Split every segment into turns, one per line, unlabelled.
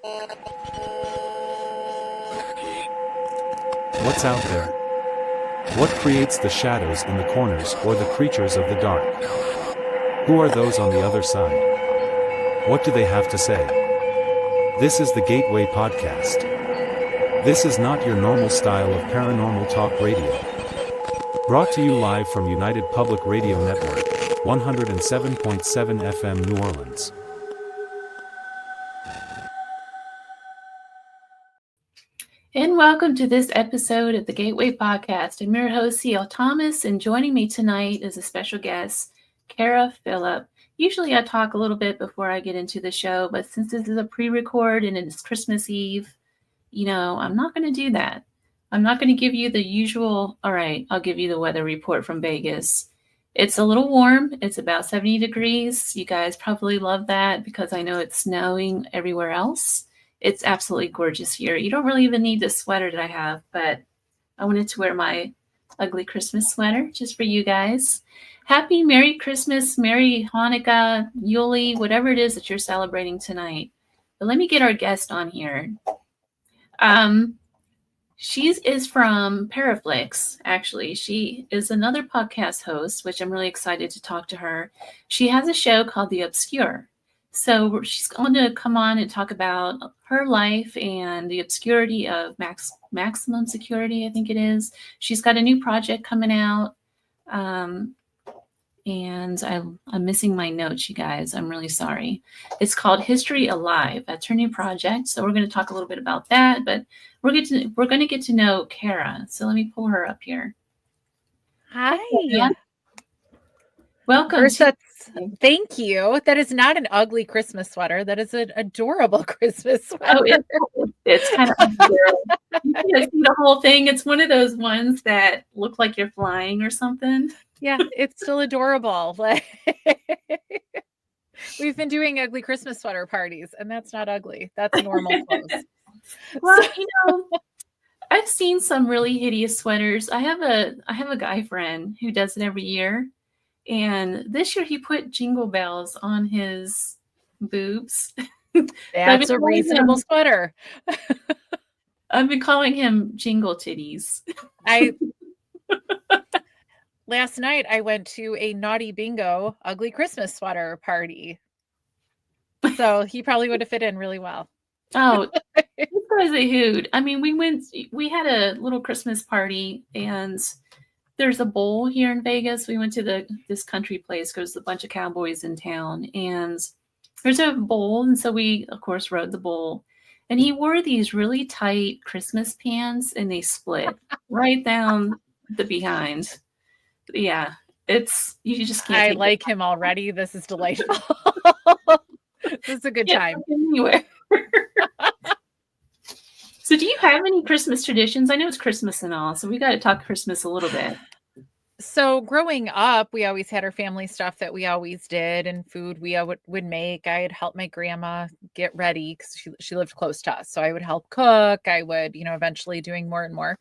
What's out there? What creates the shadows in the corners or the creatures of the dark? Who are those on the other side? What do they have to say? This is the Gateway Podcast. This is not your normal style of paranormal talk radio. Brought to you live from United Public Radio Network, 107.7 FM New Orleans.
And welcome to this episode of the Gateway Podcast. I'm your host, C.L. Thomas, and joining me tonight is a special guest, Kara Phillip. Usually I talk a little bit before I get into the show, but since this is a pre-record and it's Christmas Eve, I'm not going to do that. I'm not going to give you the usual, all right, I'll give you the weather report from Vegas. It's a little warm. It's about 70 degrees. You guys probably love that because I know it's snowing everywhere else. It's absolutely gorgeous here. You don't really even need the sweater that I have, but I wanted to wear my ugly Christmas sweater just for you guys. Happy Merry Christmas, Merry Hanukkah, Yule, whatever it is that you're celebrating tonight. But let me get our guest on here. She is from Paraflix, actually. She is another podcast host, which I'm really excited to talk to her. She has a show called The Obscure. So she's going to come on and talk about her life and the obscurity of maximum security, I think it is. She's got a new project coming out. And I'm missing my notes, you guys. I'm really sorry. It's called History Alive. That's her new project. So we're going to talk a little bit about that, but we're going to get to know Kara. So let me pull her up here.
Hi.
Welcome.
Thank you. That is not an ugly Christmas sweater. That is an adorable Christmas sweater.
It's kind of adorable. You can see the whole thing. It's one of those ones that look like you're flying or something.
Yeah, it's still adorable. We've been doing ugly Christmas sweater parties, and that's not ugly. That's normal clothes.
Well, I've seen some really hideous sweaters. I have a guy friend who does it every year. And this year he put jingle bells on his boobs.
That's a reasonable sweater.
I've been calling him jingle titties.
Last night I went to a naughty bingo ugly Christmas sweater party. So he probably would have fit in really well.
Oh, this guy's a hoot. I mean, we had a little Christmas party and there's a bowl here in Vegas. We went to this country place because there's a bunch of cowboys in town, and there's a bowl, and so we, of course, rode the bowl. And he wore these really tight Christmas pants, and they split right down the behind. Yeah, you just can't.
I like him already. This is delightful. This is a good time.
Anywhere. So do you have any Christmas traditions? I know it's Christmas and all, so we got to talk Christmas a little bit.
So growing up, we always had our family stuff that we always did, and food we would make. I had helped my grandma get ready because she lived close to us. So I would help cook. I would, eventually doing more and more.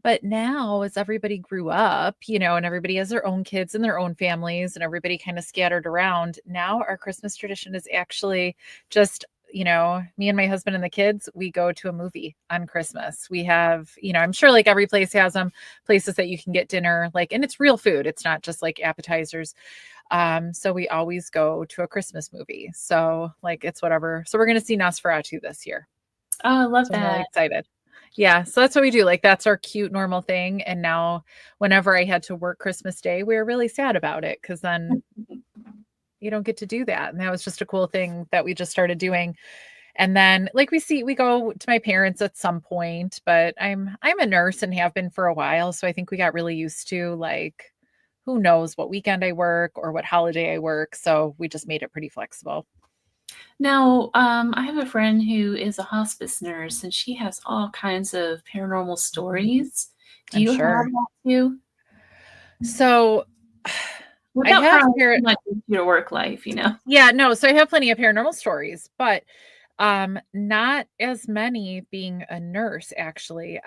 But now as everybody grew up, and everybody has their own kids and their own families and everybody kind of scattered around. Now our Christmas tradition is actually just me and my husband and the kids, we go to a movie on Christmas. We have, I'm sure like every place has them places that you can get dinner, and it's real food. It's not just like appetizers. So we always go to a Christmas movie. So it's whatever. So we're going to see Nosferatu this year.
Oh, I love that.
I'm really excited. Yeah. So that's what we do. That's our cute, normal thing. And now whenever I had to work Christmas Day, we were really sad about it because then you don't get to do that. And that was just a cool thing that we just started doing. And then we go to my parents at some point, but I'm a nurse and have been for a while. So I think we got really used to who knows what weekend I work or what holiday I work. So we just made it pretty flexible.
Now, I have a friend who is a hospice nurse and she has all kinds of paranormal stories. Do you have that too?
So
without much into your work life,
Yeah, no. So I have plenty of paranormal stories, but not as many being a nurse, actually.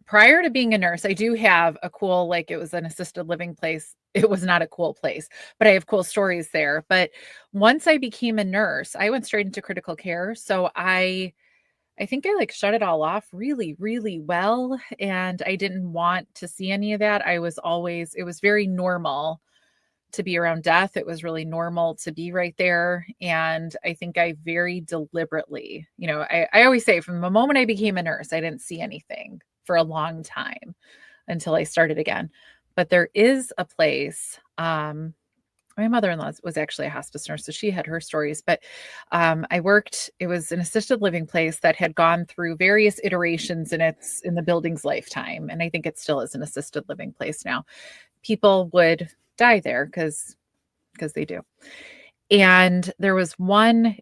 prior to being a nurse, I do have a cool, like it was an assisted living place. It was not a cool place, but I have cool stories there. But once I became a nurse, I went straight into critical care. So I think I like shut it all off really, really well. And I didn't want to see any of that. It was very normal to be around death. It was really normal to be right there. And I think I very deliberately, I always say from the moment I became a nurse, I didn't see anything for a long time until I started again. But there is a place, my mother-in-law was actually a hospice nurse, so she had her stories, but it was an assisted living place that had gone through various iterations in the building's lifetime. And I think it still is an assisted living place now. People would die there because they do. And there was one.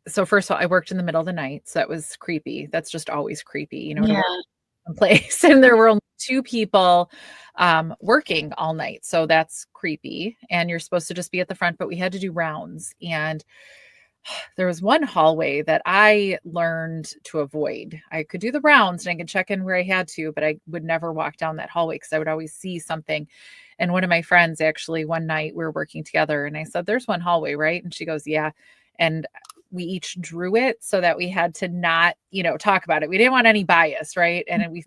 So first of all, I worked in the middle of the night. So that was creepy. That's just always creepy, to work in place. And there were only 2 people working all night. So that's creepy. And you're supposed to just be at the front, but we had to do rounds. And there was one hallway that I learned to avoid. I could do the rounds and I could check in where I had to, but I would never walk down that hallway because I would always see something. And one of my friends, actually, one night we were working together and I said, "There's one hallway, right?" And she goes, "Yeah." And we each drew it so that we had to not, talk about it. We didn't want any bias, right? And we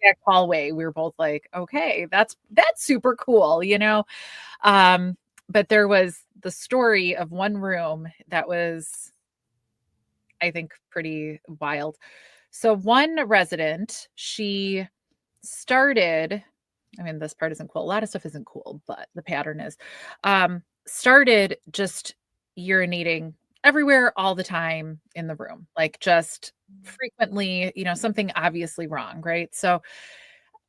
that hallway, we were both like, okay, that's super cool, but there was the story of one room that was, I think, pretty wild. So one resident, she started, this part isn't cool. A lot of stuff isn't cool, but the pattern is, started just urinating everywhere all the time in the room, like just frequently, something obviously wrong, right? So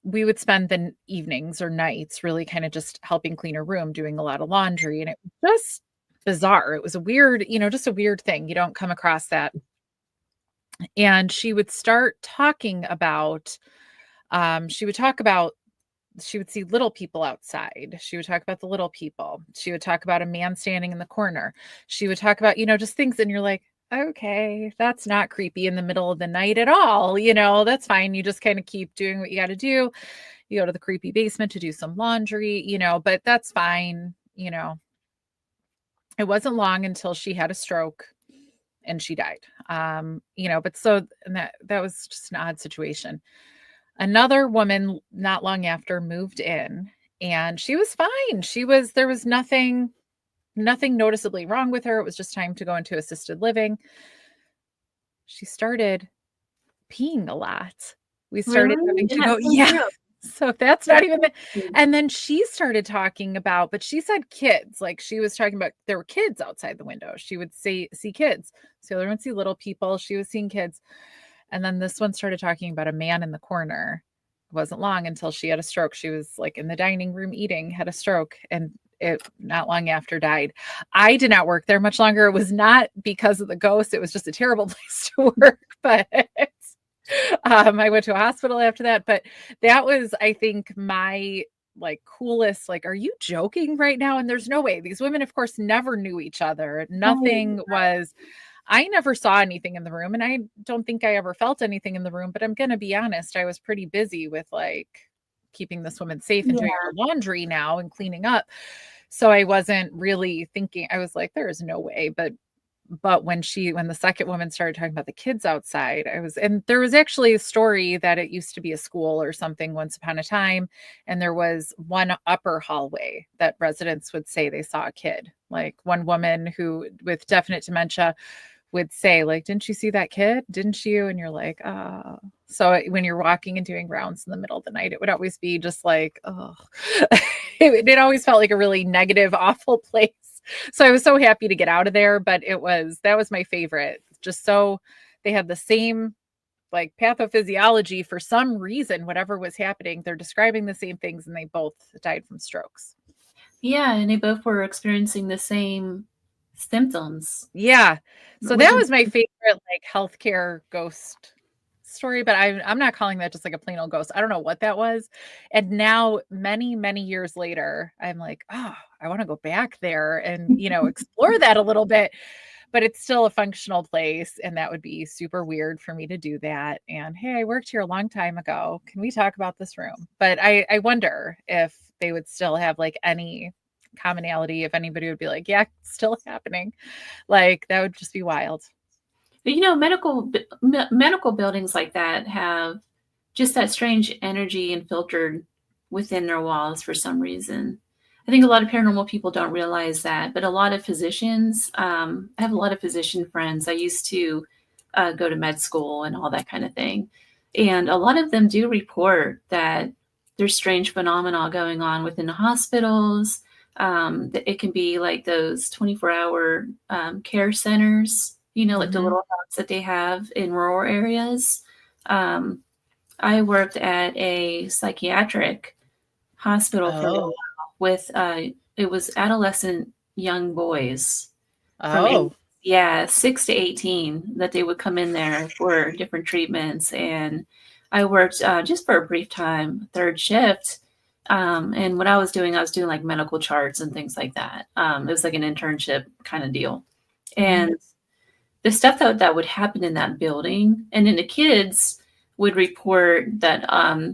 we would spend the evenings or nights really kind of just helping clean her room, doing a lot of laundry. And it was just bizarre. It was a weird, just a weird thing. You don't come across that. And she would start talking about, she would see little people outside. She would talk about the little people. She would talk about a man standing in the corner. She would talk about, just things. And you're like, okay, that's not creepy in the middle of the night at all. That's fine. You just kind of keep doing what you got to do. You go to the creepy basement to do some laundry, but that's fine. It wasn't long until she had a stroke and she died. But so and that was just an odd situation. Another woman not long after moved in and she was fine. There was nothing noticeably wrong with her. It was just time to go into assisted living. She started peeing a lot. We started having to go, yeah. So that's not even, and then she started talking about, but she said kids, like she was talking about, there were kids outside the window. She would see kids. So the other one see little people. She was seeing kids. And then this one started talking about a man in the corner. It wasn't long until she had a stroke. She was like in the dining room eating, had a stroke, and it not long after died. I did not work there much longer. It was not because of the ghost. It was just a terrible place to work. But I went to a hospital after that. But that was, I think, my coolest, are you joking right now? And there's no way. These women, of course, never knew each other. Nothing was, I never saw anything in the room. And I don't think I ever felt anything in the room. But I'm going to be honest, I was pretty busy with keeping this woman safe and doing her laundry now and cleaning up. So I wasn't really thinking, I was like, there is no way. But when the second woman started talking about the kids outside, and there was actually a story that it used to be a school or something once upon a time. And there was one upper hallway that residents would say they saw a kid, like one woman who with definite dementia would say, didn't you see that kid? Didn't you? And you're like, oh. So when you're walking and doing rounds in the middle of the night, it would always be just like, oh, it always felt like a really negative, awful place. So I was so happy to get out of there, but that was my favorite. Just so they had the same pathophysiology for some reason, whatever was happening, they're describing the same things and they both died from strokes.
Yeah. And they both were experiencing the same symptoms.
Yeah. So that was my favorite healthcare ghost story, but I'm not calling that just a plain old ghost. I don't know what that was. And now many, many years later, I'm like, oh, I want to go back there and, explore that a little bit. but it's still a functional place. And that would be super weird for me to do that. And hey, I worked here a long time ago. Can we talk about this room? But I wonder if they would still have like any commonality, if anybody would be like, yeah, it's still happening. Like that would just be wild.
But, you know, medical buildings like that have just that strange energy infiltrated within their walls for some reason. I think a lot of paranormal people don't realize that, but a lot of physicians, I have a lot of physician friends. I used to go to med school and all that kind of thing. And a lot of them do report that there's strange phenomena going on within the hospitals. It can be like those 24-hour care centers, you know, like the little hubs that they have in rural areas. I worked at a psychiatric hospital for a while with it was adolescent young boys from 6 to 18 that they would come in there for different treatments. And I worked just for a brief time, third shift. And what I was doing like medical charts and things like that. It was like an internship kind of deal. And the stuff that would happen in that building, and then the kids would report that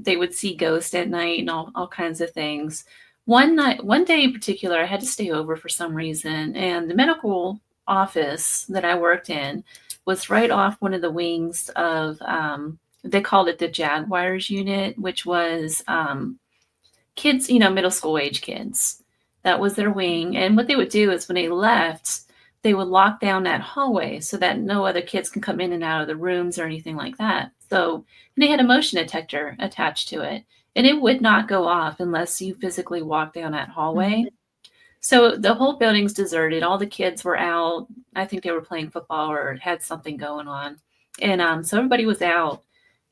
they would see ghosts at night and all kinds of things. One day in particular, I had to stay over for some reason, and the medical office that I worked in was right off one of the wings of, they called it the Jaguars unit, which was kids, you know, middle school age kids. That was their wing. And what they would do is when they left, they would lock down that hallway so that no other kids can come in and out of the rooms or anything like that. So they had a motion detector attached to it, and it would not go off unless you physically walk down that hallway. So the whole building's deserted. All the kids were out. I think they were playing football or had something going on. And so everybody was out,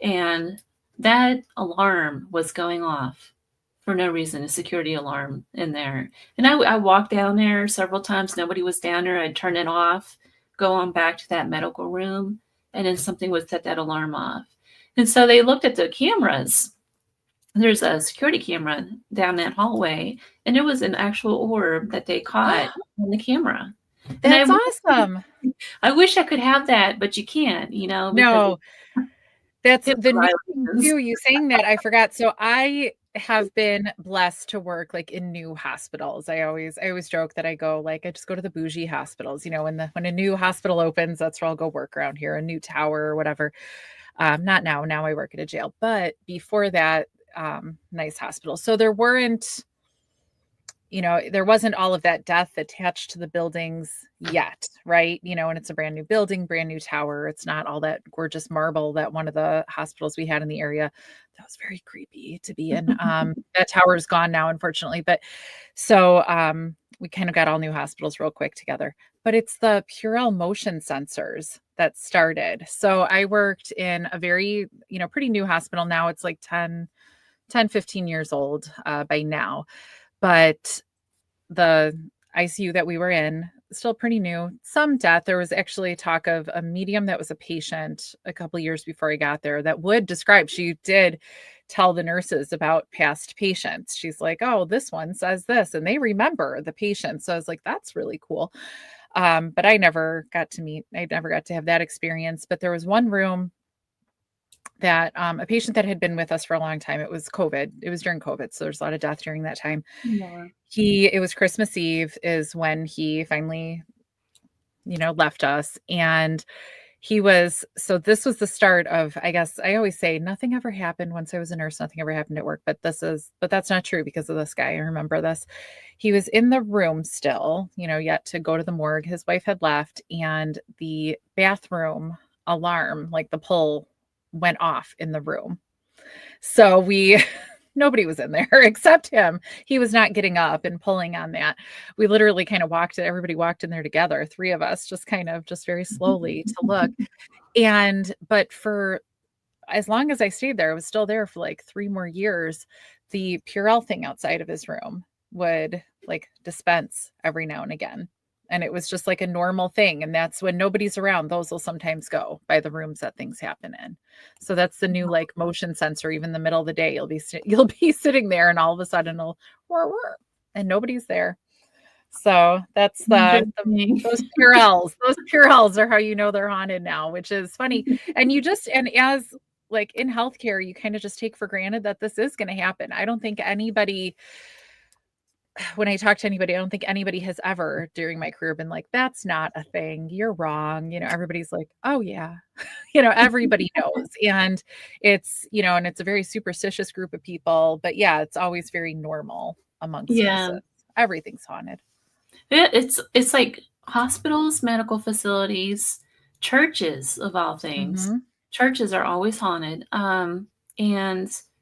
and that alarm was going off for no reason, a security alarm in there. And I walked down there several times. Nobody was down there. I'd turn it off, go on back to that medical room, and then something would set that alarm off. And so they looked at the cameras. There's a security camera down that hallway, and there was an actual orb that they caught on the camera.
That's awesome.
I wish I could have that, but you can't, you know.
No, that's the new thing too. You saying that, I forgot. So I have been blessed to work like in new hospitals. I always joke that I go like, I just go to the bougie hospitals, you know, when a new hospital opens, that's where I'll go work around here, a new tower or whatever. Not now I work at a jail, but before that, nice hospital. So there wasn't all of that death attached to the buildings yet. Right. You know, and it's a brand new building, brand new tower. It's not all that gorgeous marble that one of the hospitals we had in the area. That was very creepy to be in. That tower is gone now, unfortunately. But so we kind of got all new hospitals real quick together. But it's the Purell motion sensors that started. So I worked in a very, you know, pretty new hospital. Now it's like 15 years old by now. But the ICU that we were in, still pretty new, some death. There was actually talk of a medium that was a patient a couple of years before I got there that would describe, she did tell the nurses about past patients. She's like, oh, this one says this, and they remember the patient. So I was like, that's really cool. But I never got to have that experience. But there was one room that a patient that had been with us for a long time. It was COVID. It was during COVID. So there's a lot of death during that time.
Yeah.
It was Christmas Eve is when he finally, you know, left us. And so this was the start of, I guess I always say nothing ever happened once I was a nurse, nothing ever happened at work, but that's not true because of this guy. I remember this. He was in the room still, you know, yet to go to the morgue. His wife had left, and the bathroom alarm, like the pull, went off in the room. So nobody was in there except him. He was not getting up and pulling on that. We literally kind of everybody walked in there together, three of us, just very slowly to look. But for as long as I stayed there, I was still there for like 3 more years. The Purell thing outside of his room would like dispense every now and again. And it was just like a normal thing. And that's when nobody's around. Those will sometimes go by the rooms that things happen in. So that's the new like motion sensor. Even in the middle of the day, you'll be sitting there, and all of a sudden it'll and nobody's there. So that's
Interesting.
those Purells. Those Purells are how you know they're haunted now, which is funny. And as like in healthcare, you kind of just take for granted that this is going to happen. I don't think anybody, when I talk to anybody, I don't think anybody has ever during my career been like, that's not a thing. You're wrong. Everybody's like, oh yeah. Everybody knows. And it's, and it's a very superstitious group of people, but yeah, it's always very normal amongst us.
Yeah.
Everything's haunted.
It's like hospitals, medical facilities, churches of all things.
Mm-hmm.
Churches are always haunted. And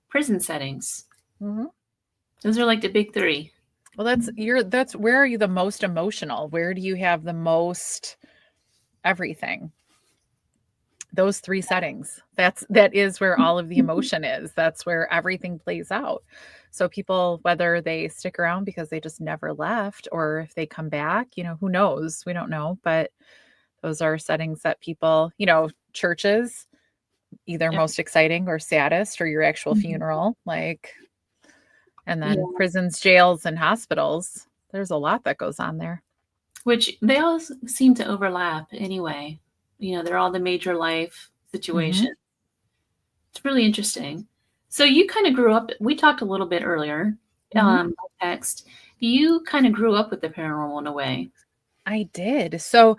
prison settings.
Mm-hmm.
Those are like the big three.
Well, that's where are you the most emotional? Where do you have the most everything? Those three settings. That is where all of the emotion is. That's where everything plays out. So people, whether they stick around because they just never left, or if they come back, who knows? We don't know. But those are settings that people, churches, either most exciting or saddest, or your actual funeral, and then prisons, jails, and hospitals. There's a lot that goes on there.
Which they all seem to overlap anyway. They're all the major life situations. Mm-hmm. It's really interesting. So you kind of grew up, we talked a little bit earlier, text. You kind of grew up with the paranormal in a way.
I did. So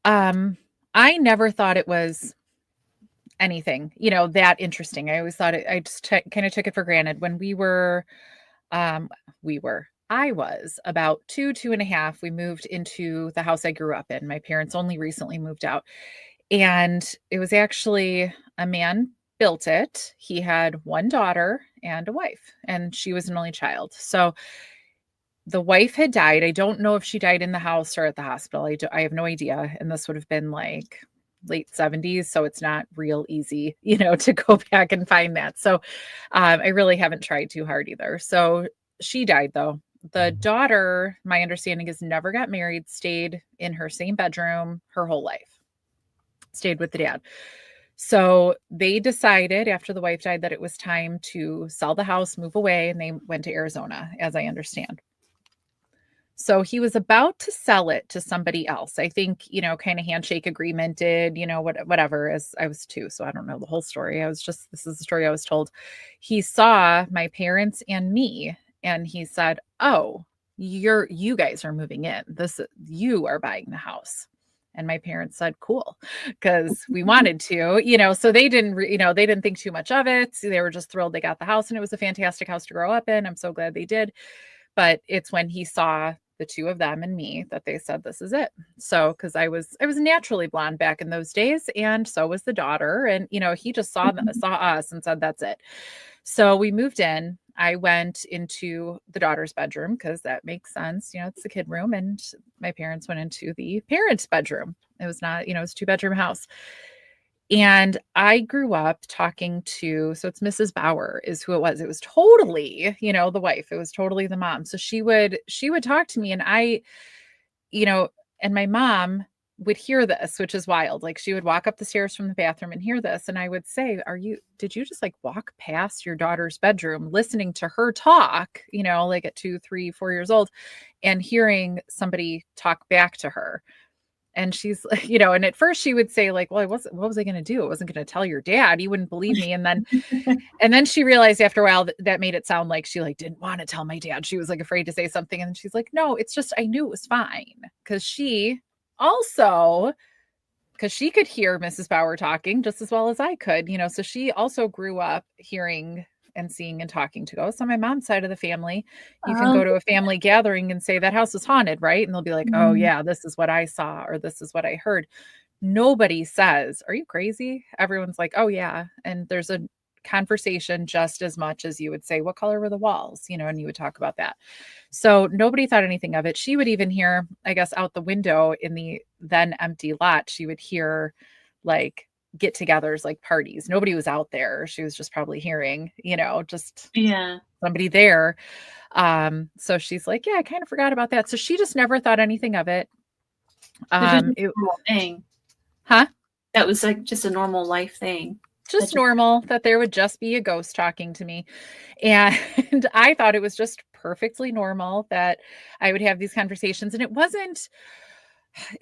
I never thought it was anything, that interesting. I always thought I just kind of took it for granted. When I was about 2.5. We moved into the house I grew up in. My parents only recently moved out. And it was actually a man built it. He had one daughter and a wife, and she was an only child. So the wife had died. I don't know if she died in the house or at the hospital. I have no idea. And this would have been like late 70s. So it's not real easy, to go back and find that. So I really haven't tried too hard either. So she died though. The daughter, my understanding is, never got married, stayed in her same bedroom her whole life, stayed with the dad. So they decided after the wife died that it was time to sell the house, move away, and they went to Arizona, as I understand. So he was about to sell it to somebody else. I think, kind of handshake agreement did, whatever, as I was 2. So I don't know the whole story. This is the story I was told. He saw my parents and me, and he said, oh, you guys are moving in. You are buying the house. And my parents said, cool, because we wanted to, so they didn't, they didn't think too much of it. They were just thrilled they got the house, and it was a fantastic house to grow up in. I'm so glad they did. But it's when he saw the two of them and me that they said, this is it. So, because I was naturally blonde back in those days, and so was the daughter. And, he just saw us and said, that's it. So we moved in. I went into the daughter's bedroom because that makes sense. It's the kid room, and my parents went into the parents' bedroom. It was not, it was a 2-bedroom house. And I grew up talking to, so it's Mrs. Bauer is who it was. It was totally, the wife. It was totally the mom. So she would talk to me, and and my mom would hear this, which is wild. Like, she would walk up the stairs from the bathroom and hear this. And I would say, did you just walk past your daughter's bedroom, listening to her talk, at 2, 3, 4 years old, and hearing somebody talk back to her? And she's, and at first she would say well, what was I going to do? I wasn't going to tell your dad. You wouldn't believe me. And then she realized after a while that made it sound like she didn't want to tell my dad. She was afraid to say something. And she's like, no, it's just, I knew it was fine. Because she could hear Mrs. Bauer talking just as well as I could, so she also grew up hearing and seeing and talking to ghosts. On my mom's side of the family, you can go to a family gathering and say that house is haunted, right? And they'll be like, oh yeah, this is what I saw, or this is what I heard. Nobody says, are you crazy? Everyone's like, oh yeah. And there's a conversation just as much as you would say, what color were the walls? And you would talk about that. So nobody thought anything of it. She would even hear, I guess, out the window in the then empty lot, she would hear get-togethers, parties. Nobody was out there. She was just probably hearing, just somebody there. So she's like, yeah, I kind of forgot about that. So she just never thought anything of it.
It was a normal thing.
Huh?
That was just a normal life thing.
just normal that there would just be a ghost talking to me. And I thought it was just perfectly normal that I would have these conversations. And it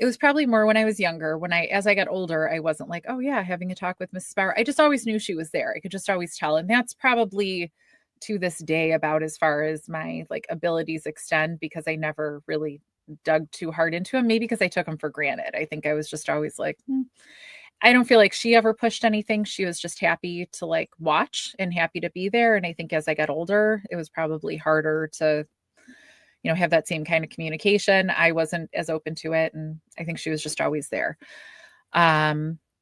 was probably more when I was younger. As I got older, I wasn't like, oh yeah, having a talk with Mrs. Bauer. I just always knew she was there. I could just always tell. And that's probably to this day about as far as my like abilities extend, because I never really dug too hard into them. Maybe because I took them for granted. I think I was just always like, I don't feel like she ever pushed anything. She was just happy to like watch and happy to be there. And I think as I got older, it was probably harder to, have that same kind of communication. I wasn't as open to it. And I think she was just always there.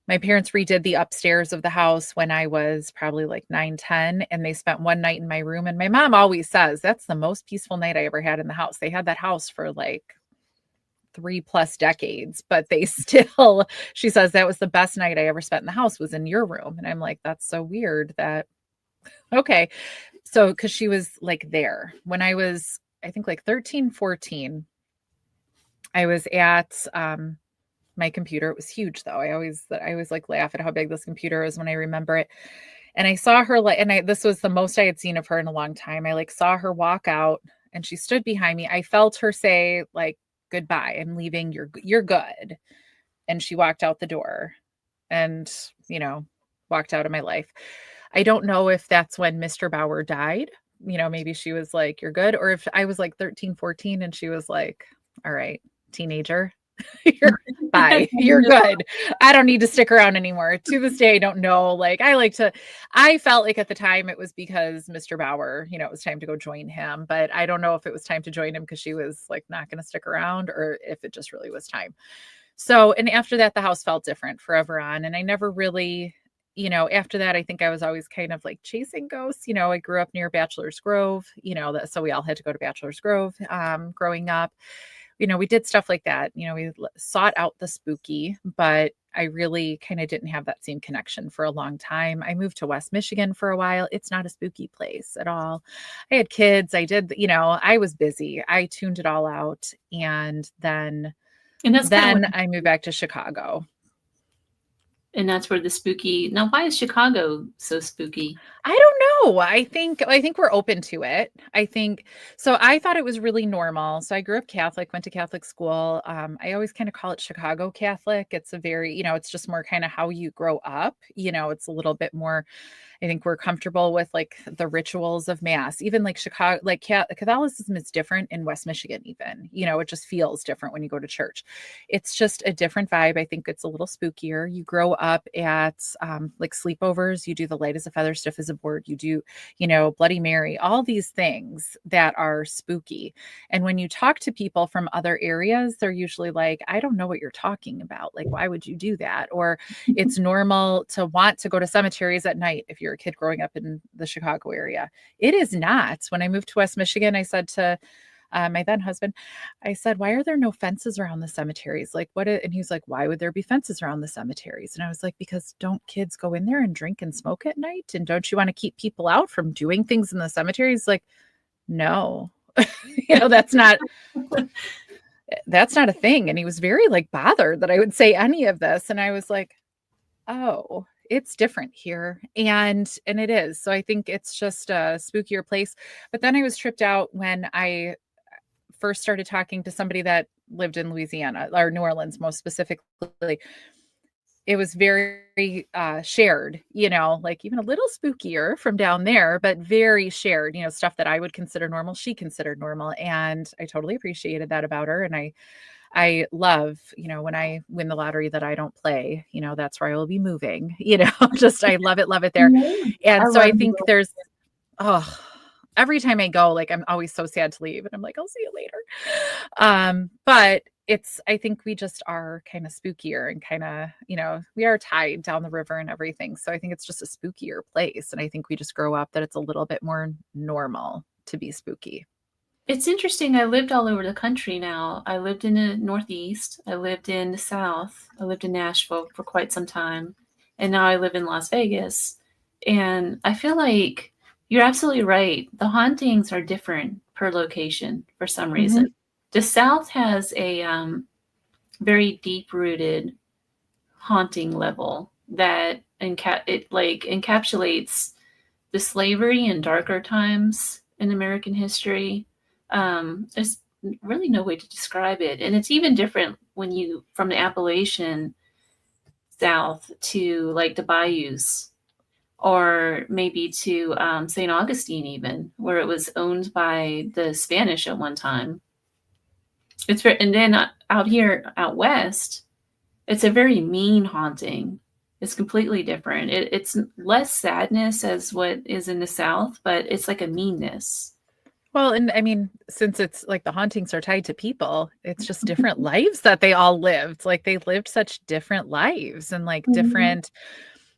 My parents redid the upstairs of the house when I was probably like 9, 10, and they spent one night in my room. And my mom always says that's the most peaceful night I ever had in the house. They had that house for like 3+ decades, but she says that was the best night I ever spent in the house was in your room. And I'm like, that's so weird okay. So, cause she was like there when I was, I think like 13, 14, I was at, my computer. It was huge though. I always like laugh at how big this computer is when I remember it. And I saw her this was the most I had seen of her in a long time. I like saw her walk out and she stood behind me. I felt her say like, goodbye, I'm leaving. You're good. And she walked out the door and, walked out of my life. I don't know if that's when Mr. Bauer died. Maybe she was like, you're good. Or if I was like 13, 14 and she was like, all right, teenager, bye, you're good. I don't need to stick around anymore. To this day, I don't know. Like I felt like at the time it was because Mr. Bauer, it was time to go join him, but I don't know if it was time to join him because she was like not going to stick around or if it just really was time. So, and after that, the house felt different forever on. And I never really, after that, I think I was always kind of like chasing ghosts. I grew up near Bachelor's Grove, so we all had to go to Bachelor's Grove growing up. We did stuff like that. We sought out the spooky, but I really kind of didn't have that same connection for a long time. I moved to West Michigan for a while. It's not a spooky place at all. I had kids. I did, I was busy. I tuned it all out. And then I moved back to Chicago.
And that's where the spooky. Now, why is Chicago so spooky?
I don't know. I think we're open to it. I think so. I thought it was really normal. So I grew up Catholic, went to Catholic school. I always kind of call it Chicago Catholic. It's a very, it's just more kind of how you grow up. It's a little bit more. I think we're comfortable with like the rituals of mass, even like Chicago, like Catholicism is different in West Michigan, even, it just feels different when you go to church. It's just a different vibe. I think it's a little spookier. You grow up at like sleepovers, you do the light as a feather, stiff as a board, you do, Bloody Mary, all these things that are spooky. And when you talk to people from other areas, they're usually like, I don't know what you're talking about. Like, why would you do that? Or it's normal to want to go to cemeteries at night if you're a kid growing up in the Chicago area. It is not. When I moved to West Michigan, I said to my then husband, I said, why are there no fences around the cemeteries? Like and he's like, why would there be fences around the cemeteries? And I was like, because don't kids go in there and drink and smoke at night? And don't you want to keep people out from doing things in the cemeteries? Like, no, that's not a thing. And he was very like bothered that I would say any of this. And I was like, oh, it's different here. And it is. So I think it's just a spookier place. But then I was tripped out when I first started talking to somebody that lived in Louisiana or New Orleans, most specifically. It was very shared, like even a little spookier from down there, but very shared, stuff that I would consider normal, she considered normal. And I totally appreciated that about her. And I love, when I win the lottery that I don't play, that's where I will be moving, just, I love it there. And so I think there's, every time I go, like, I'm always so sad to leave and I'm like, I'll see you later. But I think we just are kind of spookier and kind of, we are tied down the river and everything. So I think it's just a spookier place. And I think we just grow up that it's a little bit more normal to be spooky.
It's interesting. I lived all over the country now. I lived in the Northeast. I lived in the South. I lived in Nashville for quite some time. And now I live in Las Vegas. And I feel like you're absolutely right. The hauntings are different per location for some reason. Mm-hmm. The South has a very deep-rooted haunting level that it like encapsulates the slavery and darker times in American history. There's really no way to describe it. And it's even different when you, from the Appalachian south to like the bayous, or maybe to St. Augustine even, where it was owned by the Spanish at one time. It's very, and then out here, out west, it's a very mean haunting. It's completely different. It's less sadness as what is in the South, but it's like a meanness.
Well, and I mean, since it's like the hauntings are tied to people, it's just different lives that they all lived. Like they lived such different lives and like different.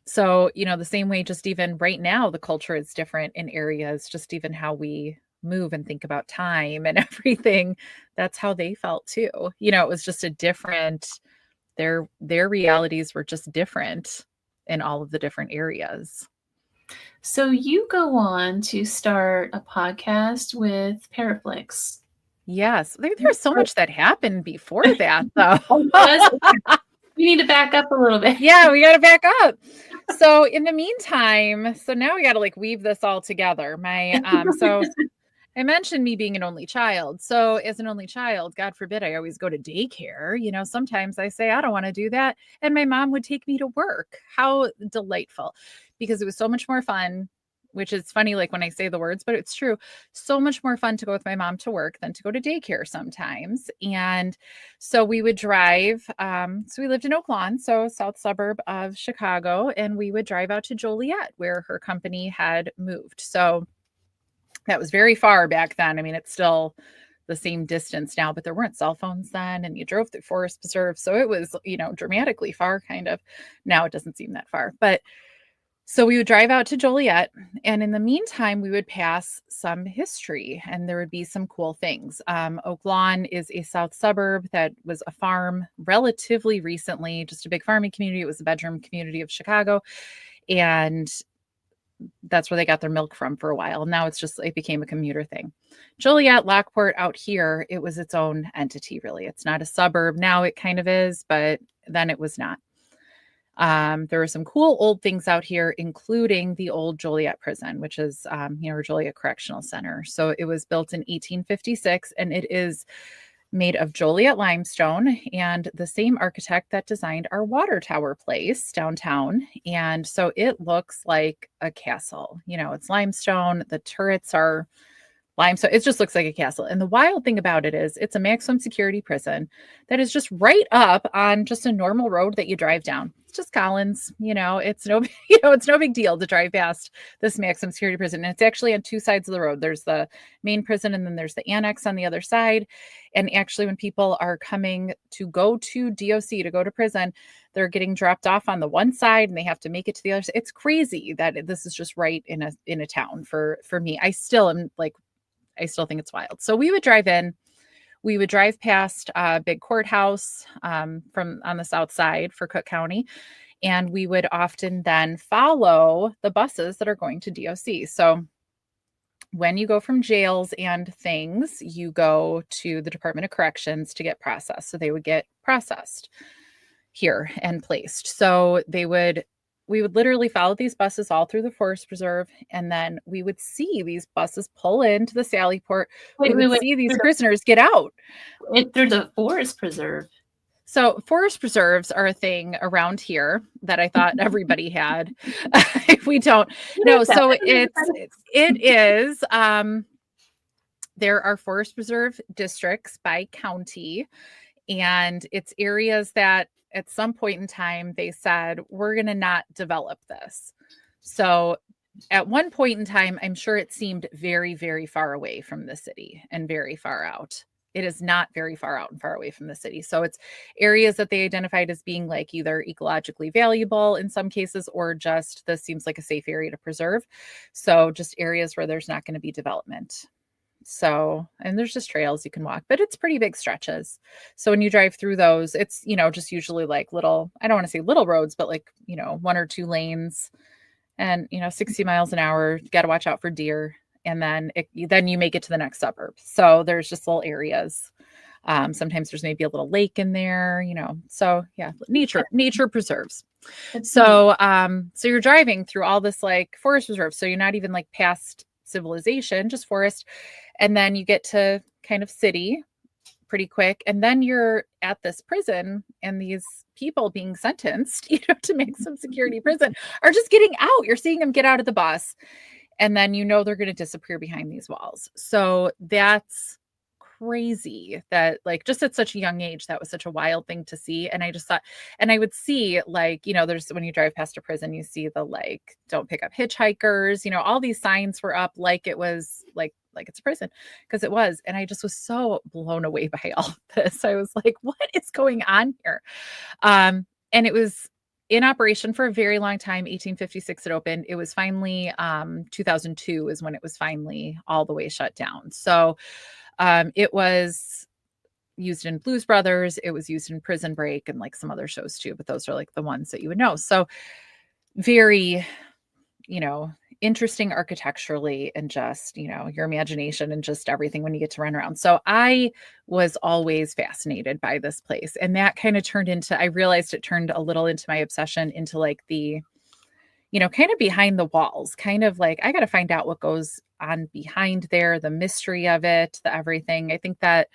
So, the same way, just even right now, the culture is different in areas, just even how we move and think about time and everything. That's how they felt too. It was just a different, their realities were just different in all of the different areas.
So you go on to start a podcast with Paraflix.
Yes. There's so much that happened before that, though.
We need to back up a little bit.
Yeah, we got to back up. So in the meantime, now we got to like weave this all together. So I mentioned me being an only child. So as an only child, God forbid, I always go to daycare. Sometimes I say, I don't want to do that. And my mom would take me to work. How delightful, because it was so much more fun, which is funny, like when I say the words, but it's true. So much more fun to go with my mom to work than to go to daycare sometimes. And so we would drive. So we lived in Oak Lawn, so south suburb of Chicago, and we would drive out to Joliet where her company had moved. So that was very far back then. I mean, it's still the same distance now, but there weren't cell phones then, and you drove through forest preserve. So it was, dramatically far kind of. Now it doesn't seem that far, but so we would drive out to Joliet, and in the meantime, we would pass some history, and there would be some cool things. Oak Lawn is a south suburb that was a farm relatively recently, just a big farming community. It was the bedroom community of Chicago, and that's where they got their milk from for a while. Now it became a commuter thing. Joliet, Lockport out here, it was its own entity, really. It's not a suburb. Now it kind of is, but then it was not. There were some cool old things out here, including the Old Joliet Prison, which is, Joliet Correctional Center. So it was built in 1856, and it is made of Joliet limestone, and the same architect that designed our water tower place downtown. And so it looks like a castle. It's limestone. The turrets are limestone. It just looks like a castle. And the wild thing about it is it's a maximum security prison that is just right up on just a normal road that you drive down. It's just Collins, it's no, it's no big deal to drive past this maximum security prison. And it's actually on two sides of the road. There's the main prison, and then there's the annex on the other side. And actually, when people are coming to go to DOC, to go to prison, they're getting dropped off on the one side and they have to make it to the other side. It's crazy that this is just right in a town for me. I still think it's wild. So we would drive in. We would drive past a big courthouse from on the south side for Cook County. And we would often then follow the buses that are going to DOC. So when you go from jails and things, you go to the Department of Corrections to get processed. So they would get processed here and placed. So we would literally follow these buses all through the forest preserve, and then we would see these buses pull into the Sally Port. We would see these prisoners get out.
There's a forest preserve.
So forest preserves are a thing around here that I thought everybody had. We don't. No, so it is. There are forest preserve districts by county, and it's areas that at some point in time, they said, we're going to not develop this. So at one point in time, I'm sure it seemed very, very far away from the city and very far out. It is not very far out and far away from the city. So it's areas that they identified as being like either ecologically valuable in some cases, or just this seems like a safe area to preserve. So just areas where there's not going to be development. So, and there's just trails you can walk, but it's pretty big stretches. So when you drive through those, it's, just usually like little, I don't want to say little roads, but like, 1 or 2 lanes and, 60 miles an hour, you got to watch out for deer. And then you make it to the next suburb. So there's just little areas. Sometimes there's maybe a little lake in there, so yeah, nature preserves.
That's
So, so you're driving through all this like forest reserve. So you're not even like past civilization, just forest. And then you get to kind of city pretty quick. And then you're at this prison and these people being sentenced, to maximum security prison are just getting out. You're seeing them get out of the bus. And then they're going to disappear behind these walls. So that's crazy that like just at such a young age, that was such a wild thing to see. And I just thought, and I would see like, there's when you drive past a prison, you see the like, don't pick up hitchhikers, all these signs were up like it was like it's a prison, because it was. And I just was so blown away by all of this. I was like, what is going on here? And it was in operation for a very long time. 1856 it opened. It was finally 2002 is when it was finally all the way shut down. So it was used in Blues Brothers. It was used in Prison Break and like some other shows too, but those are like the ones that you would know. So very, interesting architecturally and just, your imagination and just everything when you get to run around. So I was always fascinated by this place. And that kind of turned into, I realized it turned a little into my obsession into like the, kind of behind the walls, kind of like, I got to find out what goes on behind there, the mystery of it, the everything. I think that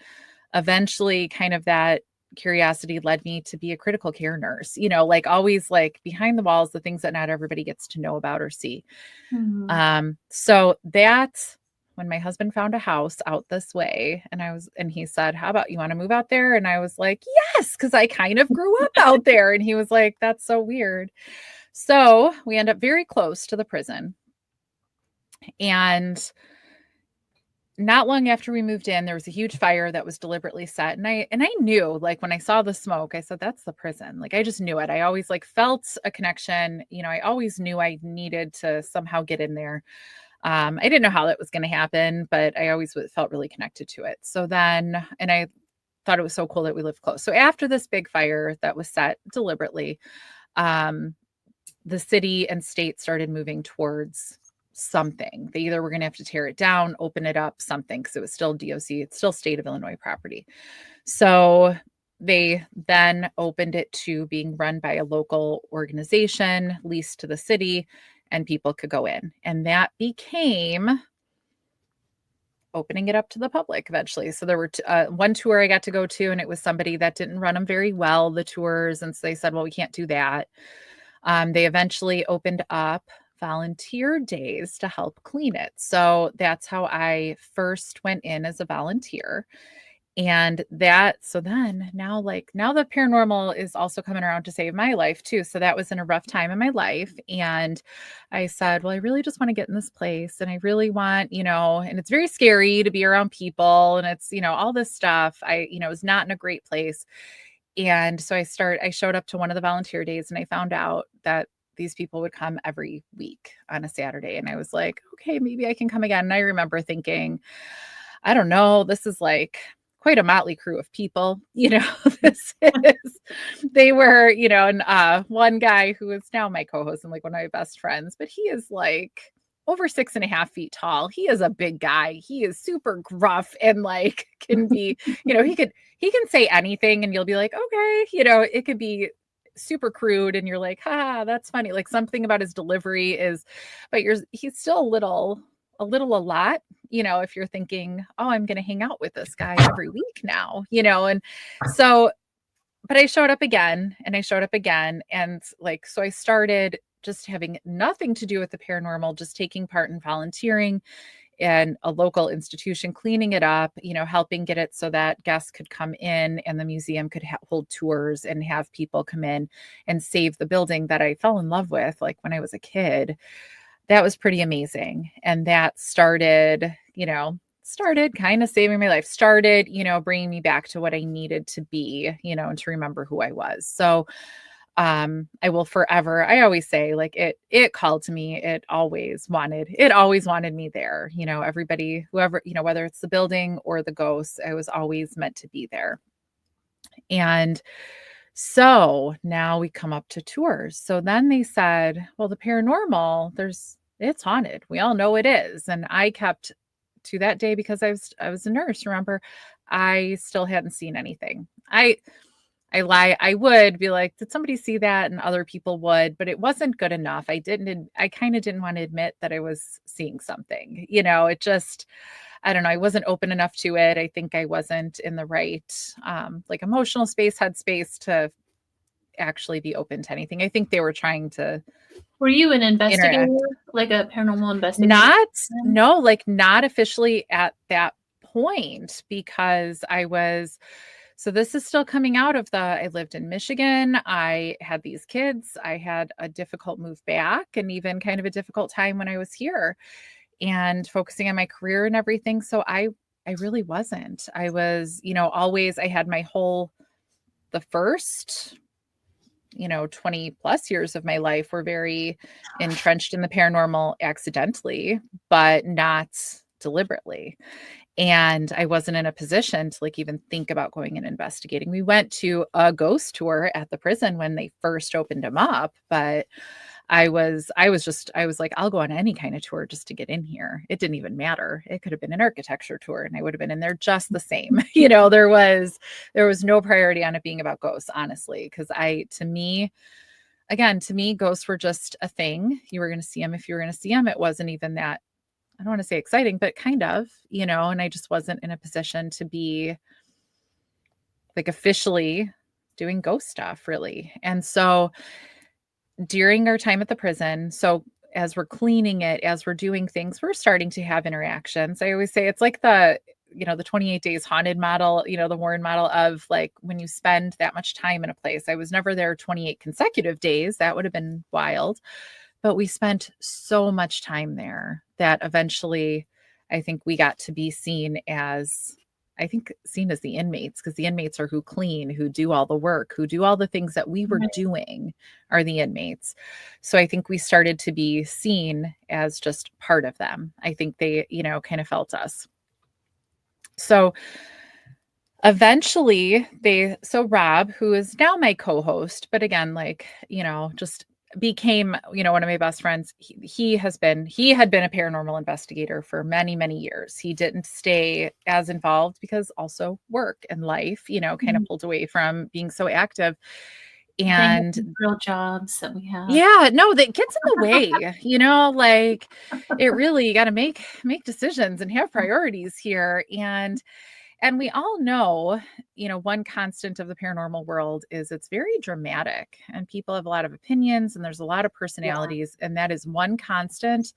eventually kind of that curiosity led me to be a critical care nurse, like always like behind the walls, the things that not everybody gets to know about or see. So that's when my husband found a house out this way and he said, how about you want to move out there? And I was like, yes, because I kind of grew up out there. And he was like, that's so weird. So we end up very close to the prison. And not long after we moved in, there was a huge fire that was deliberately set. And I knew, like, when I saw the smoke, I said, that's the prison. Like, I just knew it. I always like felt a connection. I always knew I needed to somehow get in there. I didn't know how that was going to happen, but I always felt really connected to it. So then, and I thought it was so cool that we lived close. So after this big fire that was set deliberately, the city and state started moving towards something. They either were going to have to tear it down, open it up, something, because it was still DOC, it's still state of Illinois property. So they then opened it to being run by a local organization, leased to the city, and people could go in. And that became opening it up to the public eventually. So there were one tour I got to go to, and it was somebody that didn't run them very well, the tours. And so they said, well, we can't do that. They eventually opened up volunteer days to help clean it. So that's how I first went in as a volunteer. And so then now the paranormal is also coming around to save my life too. So that was in a rough time in my life. And I said, well, I really just want to get in this place. And I really want, and it's very scary to be around people. And it's, all this stuff. I was not in a great place. And so I showed up to one of the volunteer days and I found out that these people would come every week on a Saturday. And I was like, okay, maybe I can come again. And I remember thinking, I don't know, this is like quite a motley crew of people, they were, and one guy who is now my co-host and like one of my best friends, but he is like over 6.5 feet tall. He is a big guy. He is super gruff and like can be, he can say anything and you'll be like, okay, it could be super crude and you're like, that's funny. Like something about his delivery is, but he's still a lot, if you're thinking, oh, I'm going to hang out with this guy every week now, and so, but I showed up again and like, so I started just having nothing to do with the paranormal, just taking part in volunteering and a local institution, cleaning it up, helping get it so that guests could come in and the museum could hold tours and have people come in and save the building that I fell in love with, like when I was a kid. That was pretty amazing. And that started kind of saving my life, started, bringing me back to what I needed to be, and to remember who I was. So I will forever, I always say like it called to me. It always wanted me there, everybody, whoever, whether it's the building or the ghosts, I was always meant to be there. And so now we come up to tours. So then they said, well, the paranormal, it's haunted. We all know it is. And I kept to that day because I was a nurse. Remember, I still hadn't seen anything. I lie. I would be like, did somebody see that? And other people would, but it wasn't good enough. I kind of didn't want to admit that I was seeing something, it just, I don't know. I wasn't open enough to it. I think I wasn't in the right, like emotional space, headspace to actually be open to anything. I think they were trying to
Were you an investigator,
interact.
like a paranormal investigator?
Not officially at that point because so this is still coming out of I lived in Michigan. I had these kids. I had a difficult move back and even kind of a difficult time when I was here and focusing on my career and everything. So I really wasn't. I was, always, I had the first 20 plus years of my life were very entrenched in the paranormal accidentally, but not deliberately. And I wasn't in a position to like even think about going and investigating. We went to a ghost tour at the prison when they first opened them up, but I was like, I'll go on any kind of tour just to get in here. It didn't even matter. It could have been an architecture tour and I would have been in there just the same. There was no priority on it being about ghosts, honestly. Cause to me, ghosts were just a thing. You were going to see them if you were going to see them. It wasn't even that, I don't want to say exciting, but kind of, and I just wasn't in a position to be like officially doing ghost stuff really. And so during our time at the prison, so as we're cleaning it, as we're doing things, we're starting to have interactions. I always say it's like the 28 days haunted model, the Warren model of like when you spend that much time in a place. I was never there 28 consecutive days. That would have been wild. But we spent so much time there that eventually I think we got to be seen as the inmates, because the inmates are who clean, who do all the work, who do all the things that we were doing are the inmates. So I think we started to be seen as just part of them. I think they, kind of felt us. So eventually Rob, who is now my co-host, but again, like, just became, one of my best friends. He had been a paranormal investigator for many, many years. He didn't stay as involved because also work and life, kind of pulled away from being so active. And
real jobs that we have.
Yeah, no, that gets in the way, like it really, you got to make decisions and have priorities here. And we all know, one constant of the paranormal world is it's very dramatic and people have a lot of opinions and there's a lot of personalities. Yeah. And that is one constant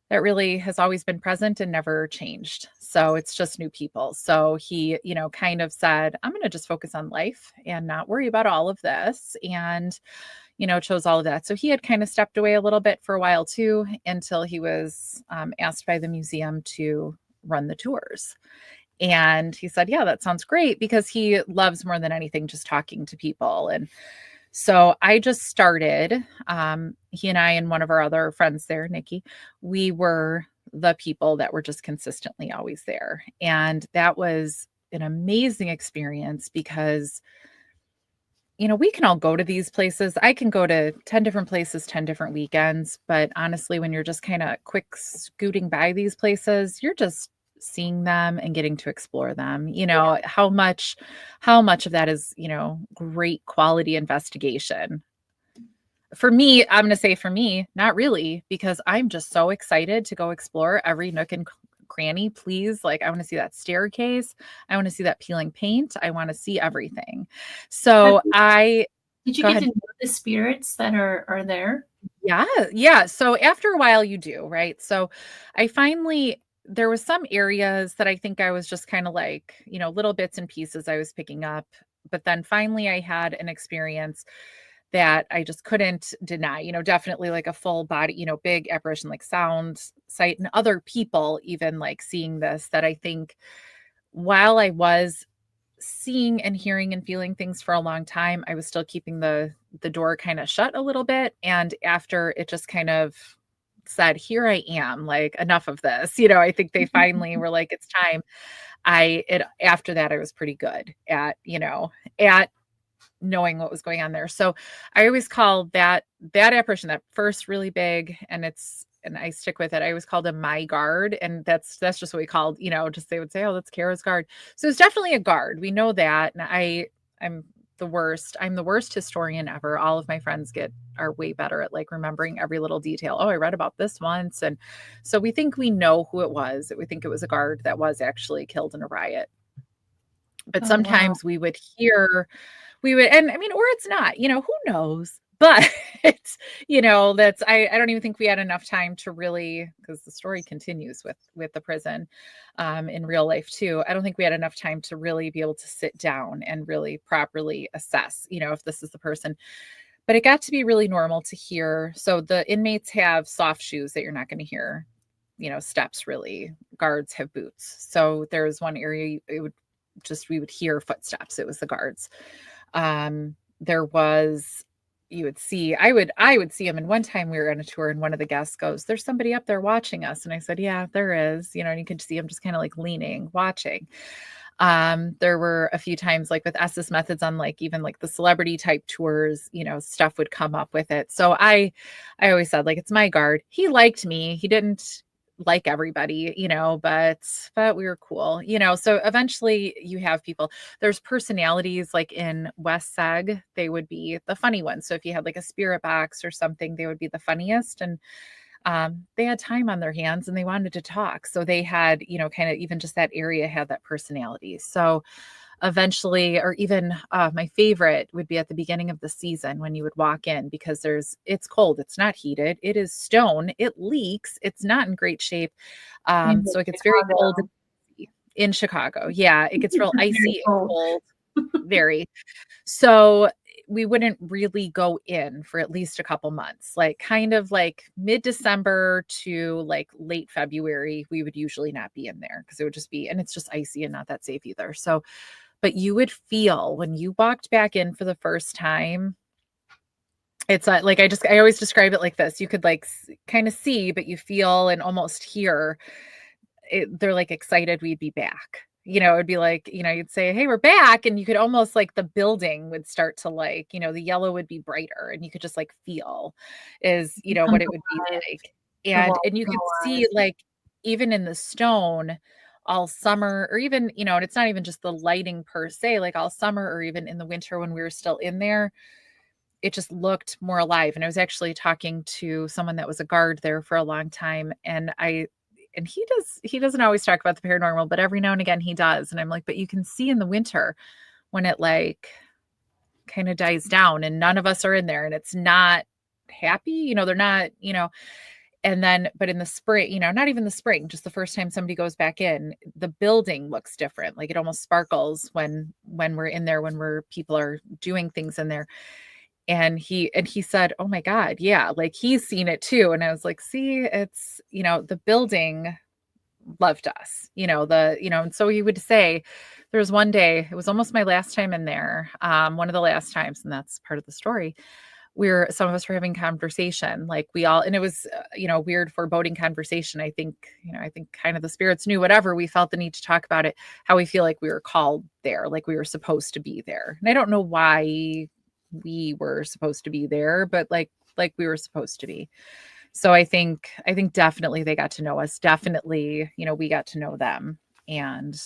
that really has always been present and never changed. So it's just new people. So he, kind of said, I'm going to just focus on life and not worry about all of this. And, chose all of that. So he had kind of stepped away a little bit for a while too, until he was asked by the museum to run the tours. And he said, yeah, that sounds great, because he loves more than anything just talking to people. And so I just started, he and I and one of our other friends there, Nikki, we were the people that were just consistently always there. And that was an amazing experience because, we can all go to these places. I can go to 10 different places, 10 different weekends. But honestly, when you're just kind of quick scooting by these places, you're just seeing them and getting to explore them. How much of that is, great quality investigation. For me, I'm going to say for me, not really, because I'm just so excited to go explore every nook and cranny. Please, like, I want to see that staircase. I want to see that peeling paint. I want to see everything. So
did you get to know the spirits that are there?
Yeah. So after a while you do, right? So there was some areas that I think I was just kind of like, little bits and pieces I was picking up. But then finally I had an experience that I just couldn't deny, definitely like a full body, big apparition, like sound, sight, and other people even like seeing this, that I think while I was seeing and hearing and feeling things for a long time, I was still keeping the door kind of shut a little bit. And after it just kind of said, here I am, like, enough of this, I think they finally were like, it's time. After that, I was pretty good at knowing what was going on there. So I always call that apparition, that first really big, and I stick with it. I always called him my guard. And that's just what we called, just they would say, oh, that's Kara's guard. So it's definitely a guard. We know that. And I'm the worst. I'm the worst historian ever. All of my friends are way better at like remembering every little detail. Oh, I read about this once. And so we think we know who it was. We think it was a guard that was actually killed in a riot. But sometimes we would hear, and I mean, or it's not, you know, who knows? But it's, you know, I don't even think we had enough time to really, because the story continues with the prison in real life too. I don't think we had enough time to really be able to sit down and really properly assess, you know, if this is the person. But it got to be really normal to hear. So the inmates have soft shoes that you're not going to hear, you know, steps really. Guards have boots. So there was one area we would hear footsteps. It was the guards. There was, you would see, I would see him. And one time we were on a tour and one of the guests goes, "There's somebody up there watching us." And I said, "Yeah, there is," you know, and you could see him just kind of like leaning, watching. There were a few times like with Estes Methods on like even like the celebrity type tours, you know, stuff would come up with it. So I always said like, it's my guard. He liked me. He didn't like everybody, you know, but we were cool, you know. So eventually you have people, there's personalities like in West Seg, they would be the funny ones. So if you had like a spirit box or something, they would be the funniest. And they had time on their hands and they wanted to talk. So they had, you know, kind of even just that area had that personality. So eventually, or even my favorite would be at the beginning of the season when you would walk in, because it's cold, it's not heated, it is stone, it leaks, it's not in great shape. So it gets very cold in Chicago. Yeah, it gets real icy and cold, very. So we wouldn't really go in for at least a couple months, like kind of like mid-December to like late February, we would usually not be in there because it would just be, and it's just icy and not that safe either. So, but you would feel when you walked back in for the first time, it's like, I always describe it like this. You could like kind of see, but you feel and almost hear it, they're like excited we'd be back. You know, it'd be like, you know, you'd say, "Hey, we're back." And you could almost like the building would start to like, you know, the yellow would be brighter and you could just like feel is, you know, what it would be like. And you could see like even in the stone all summer, or even, you know, and it's not even just the lighting per se, like all summer or even in the winter when we were still in there, it just looked more alive. And I was actually talking to someone that was a guard there for a long time. And he doesn't always talk about the paranormal, but every now and again he does. And I'm like, but you can see in the winter when it like kind of dies down and none of us are in there and it's not happy, you know, they're not, you know, and then, but in the spring, you know, not even the spring, just the first time somebody goes back in, the building looks different. Like it almost sparkles when we're in there, when people are doing things in there. And he said, "Oh my God, yeah, like he's seen it too." And I was like, "See, it's, you know, the building loved us, you know, and so he would say, there was one day, it was almost my last time in there, one of the last times, and that's part of the story. Some of us were having conversation, like we all, and it was, you know, weird foreboding conversation. I think kind of the spirits knew, whatever, we felt the need to talk about it, how we feel like we were called there, like we were supposed to be there. And I don't know why we were supposed to be there, but like we were supposed to be. So I think definitely they got to know us. Definitely, you know, we got to know them. And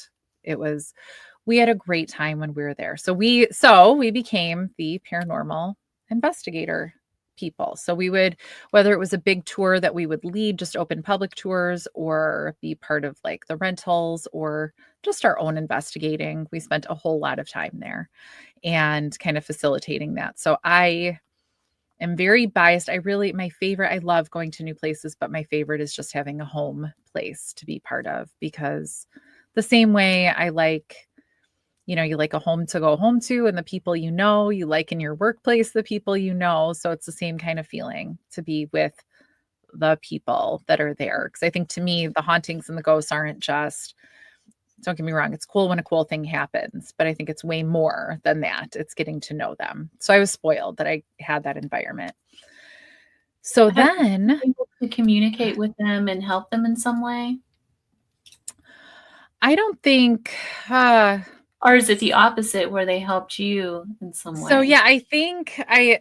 we had a great time when we were there. So we became the paranormal investigator people. So we would, whether it was a big tour that we would lead, just open public tours, or be part of like the rentals or just our own investigating, we spent a whole lot of time there and kind of facilitating that. So I am very biased. I love going to new places, but my favorite is just having a home place to be part of, because the same way I like, you know, you like a home to go home to and the people, you know, you like in your workplace, the people, you know, so it's the same kind of feeling to be with the people that are there. Because I think to me, the hauntings and the ghosts aren't just, don't get me wrong, it's cool when a cool thing happens, but I think it's way more than that. It's getting to know them. So I was spoiled that I had that environment. So then,
able to communicate with them and help them in some way?
I don't think,
or is it the opposite where they helped you in some way?
So yeah, I think I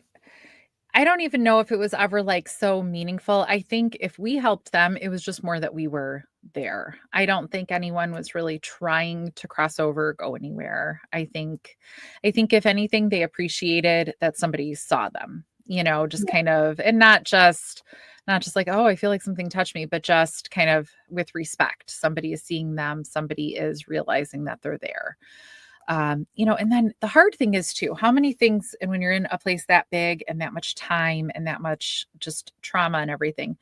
don't even know if it was ever like so meaningful. I think if we helped them, it was just more that we were there. I don't think anyone was really trying to cross over or go anywhere. I think if anything, they appreciated that somebody saw them, just kind of, and not just like, oh, I feel like something touched me, but just kind of with respect. Somebody is seeing them, somebody is realizing that they're there. And then the hard thing is too, how many things, and when you're in a place that big and that much time and that much just trauma and everything,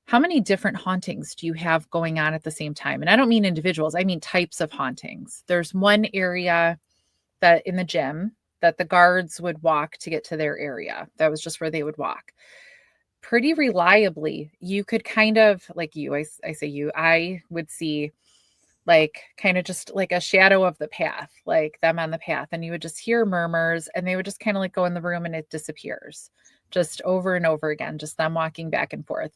how many different hauntings do you have going on at the same time? And I don't mean individuals, I mean types of hauntings. There's one area that in the gym that the guards would walk to get to their area. That was just where they would walk. Pretty reliably, you could kind of, like I would see like kind of just like a shadow of the path, like them on the path. And you would just hear murmurs and they would just kind of like go in the room and it disappears just over and over again, just them walking back and forth.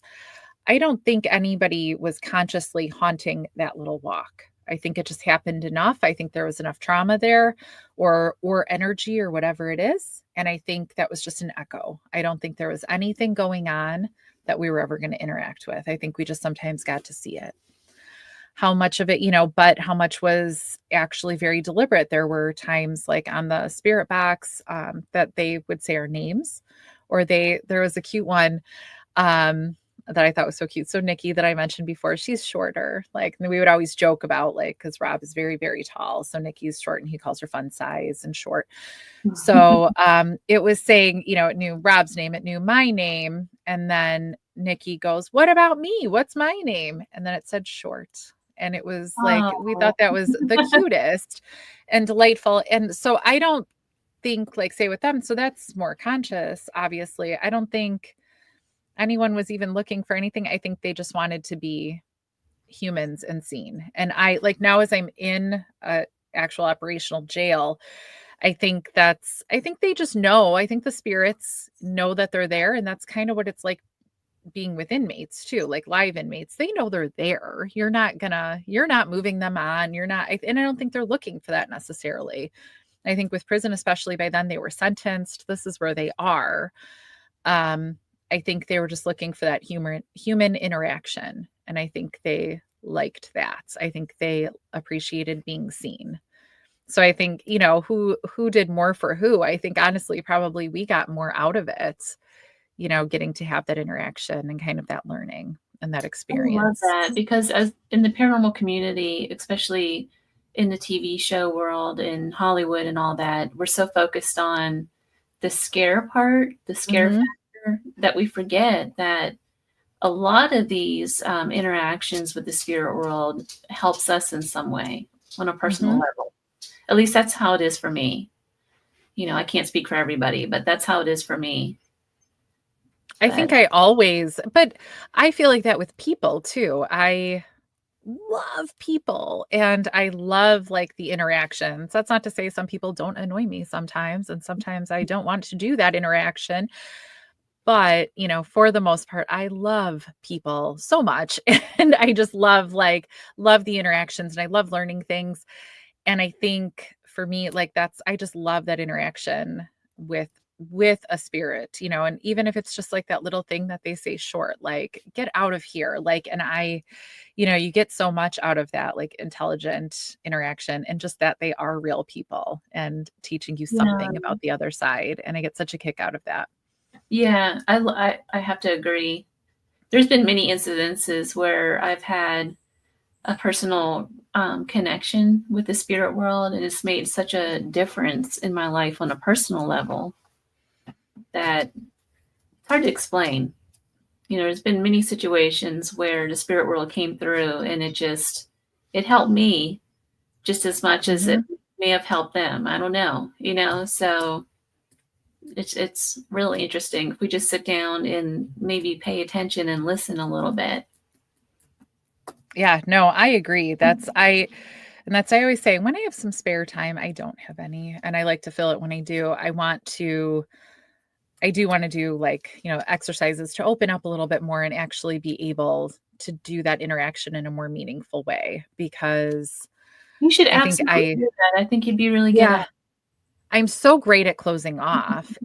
I don't think anybody was consciously haunting that little walk. I think it just happened enough. I think there was enough trauma there or energy or whatever it is. And I think that was just an echo. I don't think there was anything going on that we were ever going to interact with. I think we just sometimes got to see it. How much of it, but how much was actually very deliberate. There were times like on the spirit box that they would say our names, or there was a cute one that I thought was so cute. So Nikki that I mentioned before, she's shorter. Like we would always joke about like, because Rob is very, very tall. So Nikki's short and he calls her fun size and short. So it was saying, it knew Rob's name, it knew my name. And then Nikki goes, what about me? What's my name? And then it said short. And it was like, we thought that was the cutest and delightful. And so I don't think like say with them, so that's more conscious, obviously. I don't think anyone was even looking for anything. I think they just wanted to be humans and seen. And I like now as I'm in a actual operational jail, I think they just know, I think the spirits know that they're there. And that's kind of what it's like being with inmates too, like live inmates. They know they're there. You're not moving them on. And I don't think they're looking for that necessarily. I think with prison, especially by then they were sentenced. This is where they are. I think they were just looking for that human interaction. And I think they liked that. I think they appreciated being seen. So I think, who did more for who? I think honestly, probably we got more out of it, getting to have that interaction and kind of that learning and that experience.
I love that because as in the paranormal community, especially in the TV show world in Hollywood and all that, we're so focused on the scare part, the scare factor, that we forget that a lot of these interactions with the spirit world helps us in some way on a personal level. At least that's how it is for me. I can't speak for everybody, but that's how it is for me.
But I feel like that with people too. I love people and I love like the interactions. That's not to say some people don't annoy me sometimes. And sometimes I don't want to do that interaction. But, for the most part, I love people so much. And I just love the interactions and I love learning things. And I think for me, like I just love that interaction with a spirit, and even if it's just like that little thing that they say short, like get out of here. Like, and you get so much out of that, like intelligent interaction and just that they are real people and teaching you something about the other side. And I get such a kick out of that.
Yeah, I have to agree. There's been many incidences where I've had a personal connection with the spirit world, and it's made such a difference in my life on a personal level that it's hard to explain. There's been many situations where the spirit world came through and it helped me just as much as it may have helped them. I don't know, so it's really interesting if we just sit down and maybe pay attention and listen a little bit.
Yeah, no, I agree. I always say when I have some spare time, I don't have any, and I like to fill it when I do. I do want to do like, exercises to open up a little bit more and actually be able to do that interaction in a more meaningful way, because
you should absolutely do that. I think you'd be really good at it.
I'm so great at closing off.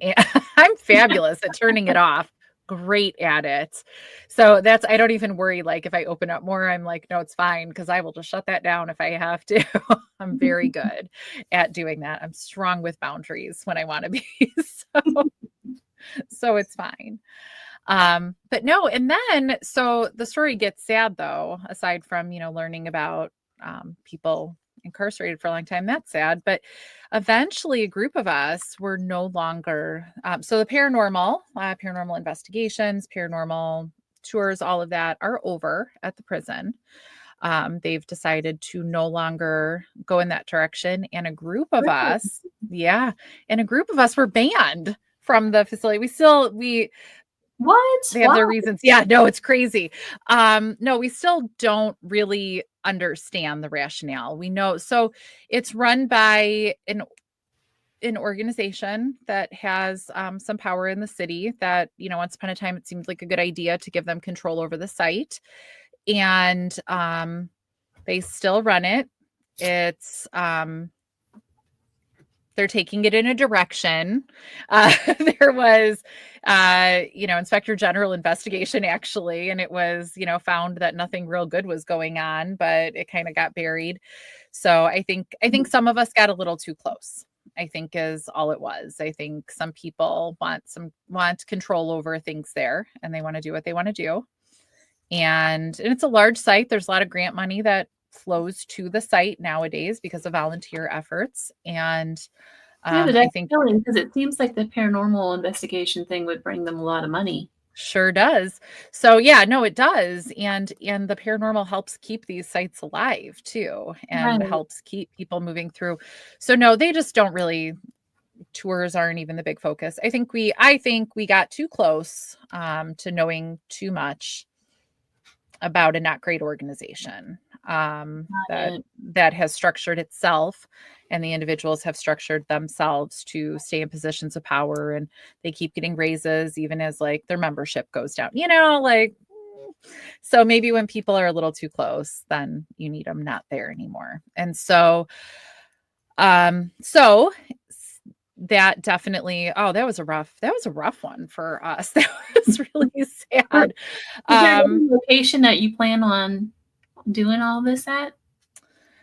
I'm fabulous at turning it off great at it. So I don't even worry. Like if I open up more, I'm like, no, it's fine. Cause I will just shut that down if I have to. I'm very good at doing that. I'm strong with boundaries when I want to be. So it's fine. But no, and then, so the story gets sad though, aside from, learning about, people incarcerated for a long time, that's sad, but eventually a group of us were no longer, so the paranormal investigations, paranormal tours, all of that are over at the prison. They've decided to no longer go in that direction. And a group of us, were banned from the facility.
What?
They have their reasons. Yeah, no, it's crazy. No, we still don't really understand the rationale. We know, so it's run by an organization that has some power in the city that, once upon a time, it seemed like a good idea to give them control over the site. And they still run it. It's they're taking it in a direction. There was, Inspector General investigation actually, and it was, found that nothing real good was going on, but it kind of got buried. So I think some of us got a little too close, I think is all it was. I think some people want control over things there, and they want to do what they want to do. And it's a large site. There's a lot of grant money that flows to the site nowadays because of volunteer efforts. And
I think because it seems like the paranormal investigation thing would bring them a lot of money.
Sure does. So yeah, no, it does. And the paranormal helps keep these sites alive too, and helps keep people moving through. So no, they just don't really, tours aren't even the big focus. I think we got too close to knowing too much about a not great organization that has structured itself, and the individuals have structured themselves to stay in positions of power, and they keep getting raises even as like their membership goes down, so maybe when people are a little too close, then you need them not there anymore. And so that definitely, that was a rough one for us. That was really sad.
Is there any location that you plan on doing all this at?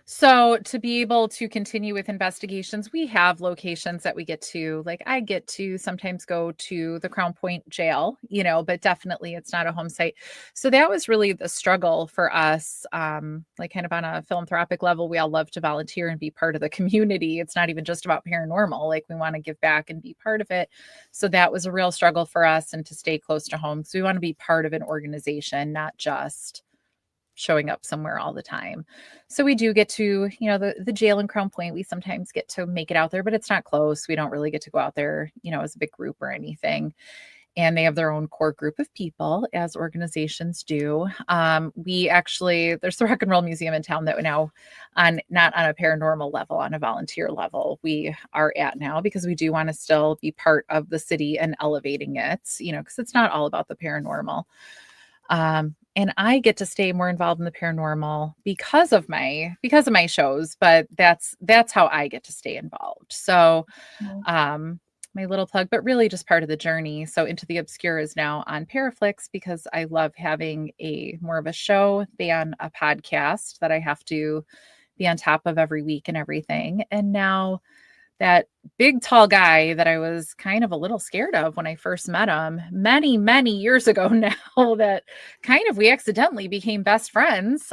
So to be able to continue with investigations, we have locations that we get to, like I get to sometimes go to the Crown Point jail, but definitely it's not a home site. So that was really the struggle for us. Like kind of on a philanthropic level, we all love to volunteer and be part of the community. It's not even just about paranormal. Like we want to give back and be part of it. So that was a real struggle for us, and to stay close to home. So we want to be part of an organization, not just showing up somewhere all the time. So we do get to, the jail in Crown Point, we sometimes get to make it out there, but it's not close. We don't really get to go out there, as a big group or anything. And they have their own core group of people, as organizations do. There's the Rock and Roll Museum in town that we're now not on a paranormal level, on a volunteer level, we are at now, because we do want to still be part of the city and elevating it, because it's not all about the paranormal. And I get to stay more involved in the paranormal because of my shows, but that's how I get to stay involved. So, my little plug, but really just part of the journey. So Into the Obscure is now on Paraflix, because I love having more of a show than a podcast that I have to be on top of every week and everything. And now that big, tall guy that I was kind of a little scared of when I first met him many, many years ago now, that kind of we accidentally became best friends,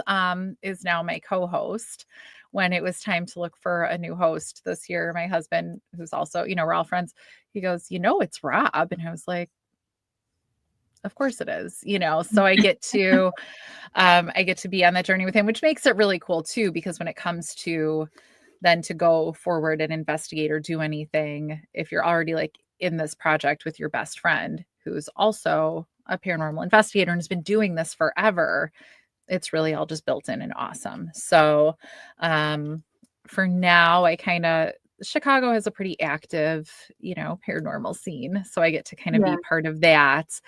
is now my co-host. When it was time to look for a new host this year, my husband, who's also, we're all friends, he goes, it's Rob. And I was like, of course it is, so I get to be on that journey with him, which makes it really cool too, because when it comes to then to go forward and investigate or do anything, if you're already like in this project with your best friend, who's also a paranormal investigator and has been doing this forever, it's really all just built in and awesome. So for now, Chicago has a pretty active, paranormal scene. So I get to kind of be part of that.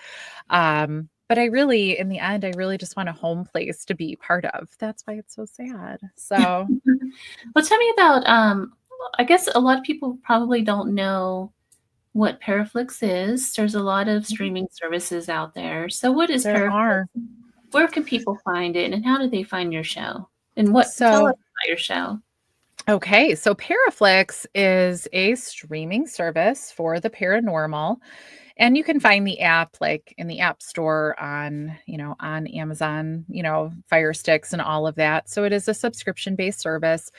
But in the end, I really just want a home place to be part of. That's why it's so sad. So,
well, tell me about, I guess a lot of people probably don't know what Paraflix is. There's a lot of streaming services out there. So what is
There
Paraflix?
are.
Where can people find it, and how do they find your show? And what tell
So,
us about your show?
okay, so Paraflix is a streaming service for the paranormal. And you can find the app like in the App Store on, on Amazon, Fire Sticks and all of that. So it is a subscription-based service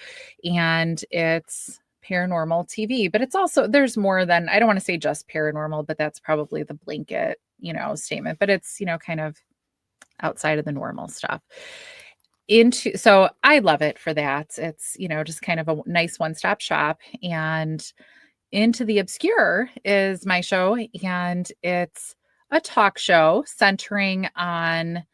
and it's paranormal TV, but it's also there's more than I don't want to say just paranormal, but that's probably the blanket, statement, but it's, kind of outside of the normal stuff. So I love it for that. It's, just kind of a nice one-stop shop. And Into the Obscure is my show, and it's a talk show centering on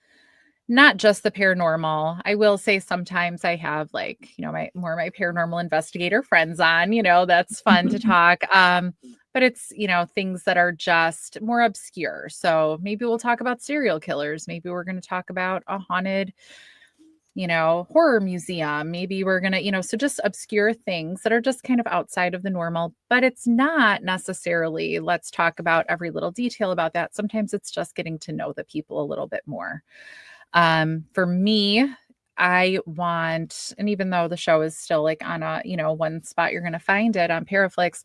not just the paranormal. I will say sometimes I have my paranormal investigator friends on, that's fun to talk. But it's, things that are just more obscure. So maybe we'll talk about serial killers. Maybe we're going to talk about a haunted horror museum. Maybe we're going to, so just obscure things that are just kind of outside of the normal, but it's not necessarily, let's talk about every little detail about that. Sometimes it's just getting to know the people a little bit more. For me, I want, and even though the show is still like on a, one spot, you're going to find it on Paraflix,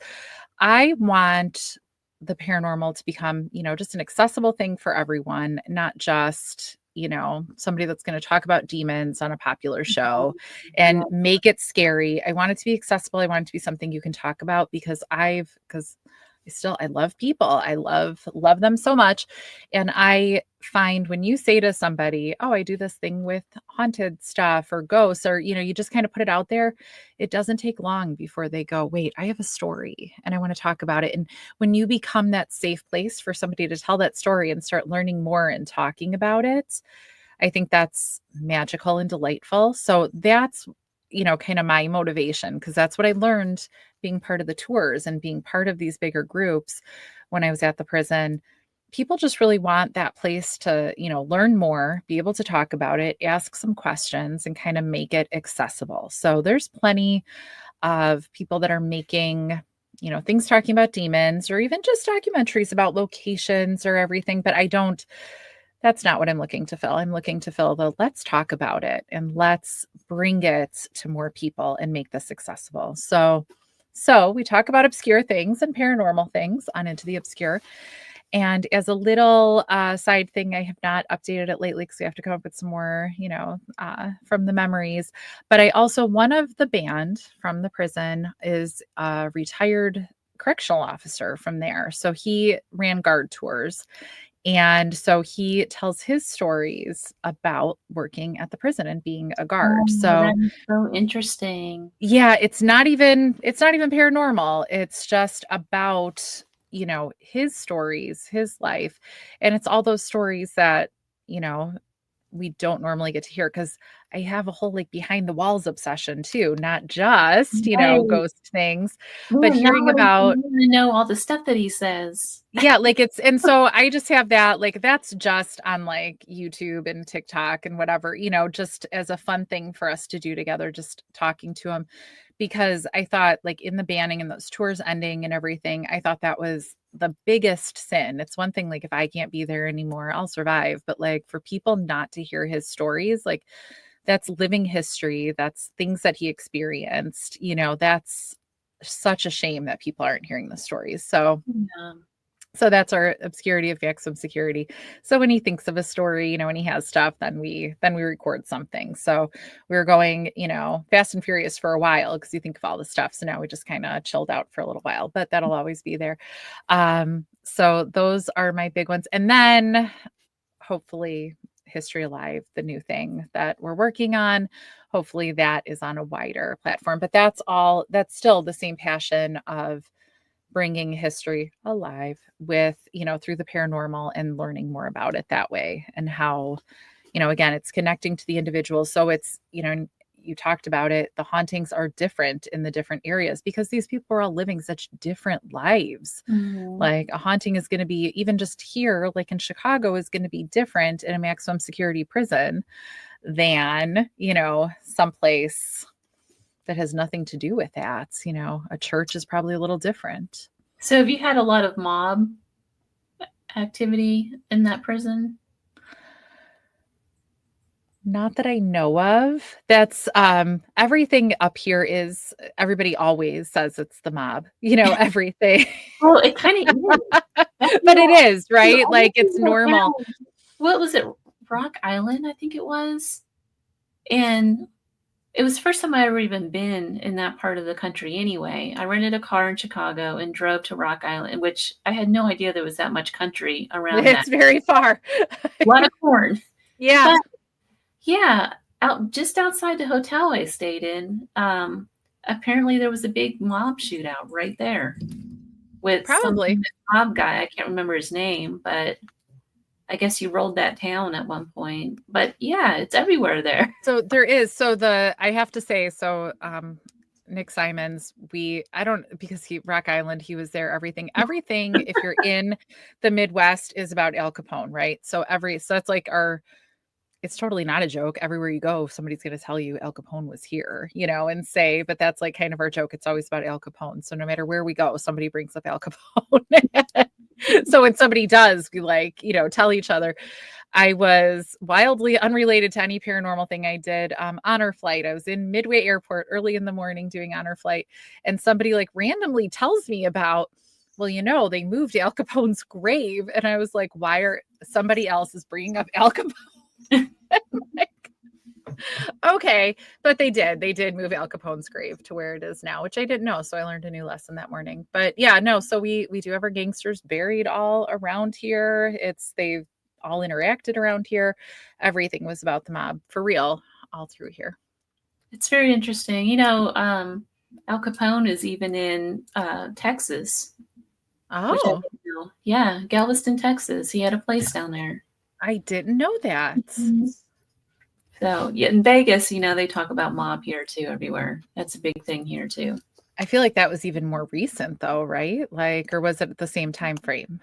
I want the paranormal to become, just an accessible thing for everyone, not just somebody that's going to talk about demons on a popular show and make it scary. I want it to be accessible. I want it to be something you can talk about because I love people. I love them so much. And I find when you say to somebody, oh, I do this thing with haunted stuff or ghosts, or, you just kind of put it out there. It doesn't take long before they go, wait, I have a story and I want to talk about it. And when you become that safe place for somebody to tell that story and start learning more and talking about it, I think that's magical and delightful. So that's, kind of my motivation, because that's what I learned being part of the tours and being part of these bigger groups when I was at the prison. People just really want that place to, learn more, be able to talk about it, ask some questions, and kind of make it accessible. So there's plenty of people that are making, things talking about demons or even just documentaries about locations or everything. But that's not what I'm looking to fill. I'm looking to fill let's talk about it and let's bring it to more people and make this accessible. So we talk about obscure things and paranormal things on Into the Obscure. And as a little side thing, I have not updated it lately because we have to come up with some more, from the memories. But one of the band from the prison is a retired correctional officer from there. So he ran guard tours. And so he tells his stories about working at the prison and being a guard.
Oh,
So
that is so interesting.
yeah, it's not even paranormal. It's just about, his stories, his life. And it's all those stories that, we don't normally get to hear, because I have a whole behind the walls obsession too, not just,
Right.
ghost things,
Ooh,
but hearing about,
I want to know all the stuff that he says.
yeah, and so I just have that, that's just on YouTube and TikTok and whatever, just as a fun thing for us to do together, just talking to him, because I thought in the banning and those tours ending and everything, I thought that was the biggest sin. It's one thing, if I can't be there anymore, I'll survive. But for people not to hear his stories, that's living history. That's things that he experienced, that's such a shame that people aren't hearing the stories. So
Yeah.
So that's our Obscurity of Maximum Security. So when he thinks of a story, when he has stuff, then we record something. So we were going, fast and furious for a while because you think of all the stuff. So now we just kind of chilled out for a little while, but that'll always be there. So those are my big ones. And then hopefully History Alive, the new thing that we're working on. Hopefully that is on a wider platform, but that's still the same passion of bringing history alive with, through the paranormal and learning more about it that way, and how, again, it's connecting to the individual. So it's, you talked about it, the hauntings are different in the different areas because these people are all living such different lives.
Mm-hmm.
A haunting is going to be, even just here, in Chicago, is going to be different in a maximum security prison than, someplace that has nothing to do with that. A church is probably a little different.
So have you had a lot of mob activity in that prison?
Not that I know of. That's everything up here is everybody always says it's the mob, everything.
Well, it kind of is.
But it is, right? Like it's normal.
What was it? Rock Island, I think it was. And it was the first time I ever even been in that part of the country anyway. I rented a car in Chicago and drove to Rock Island, which I had no idea there was that much country around that.
It's very far.
A lot of corn.
Yeah.
But yeah, just outside the hotel I stayed in, apparently there was a big mob shootout right there with
Probably
some mob guy. I can't remember his name, but I guess you rolled that town at one point. But yeah, it's everywhere there.
So there is. So I have to say, Nick Simons, because Rock Island, he was there, everything, if you're in the Midwest is about Al Capone, right? So that's like it's totally not a joke. Everywhere you go, somebody's going to tell you Al Capone was here, and say, but that's like kind of our joke. It's always about Al Capone. So no matter where we go, somebody brings up Al Capone. So when somebody does, we tell each other. I was wildly unrelated to any paranormal thing I did. Honor flight. I was in Midway Airport early in the morning doing honor flight. And somebody randomly tells me about, well, they moved Al Capone's grave. And I was like, somebody else is bringing up Al Capone? Okay, but they did move Al Capone's grave to where it is now, which I didn't know, so I learned a new lesson that morning. But yeah, no, so we do have our gangsters buried all around here. They've all interacted around here. Everything was about the mob for real all through here.
It's very interesting. Al Capone is even in Texas.
Oh,
yeah, Galveston, Texas. He had a place down there.
I didn't know that.
So yeah, in Vegas, they talk about mob here too, everywhere. That's a big thing here too.
I feel like that was even more recent though, right? Or was it at the same time frame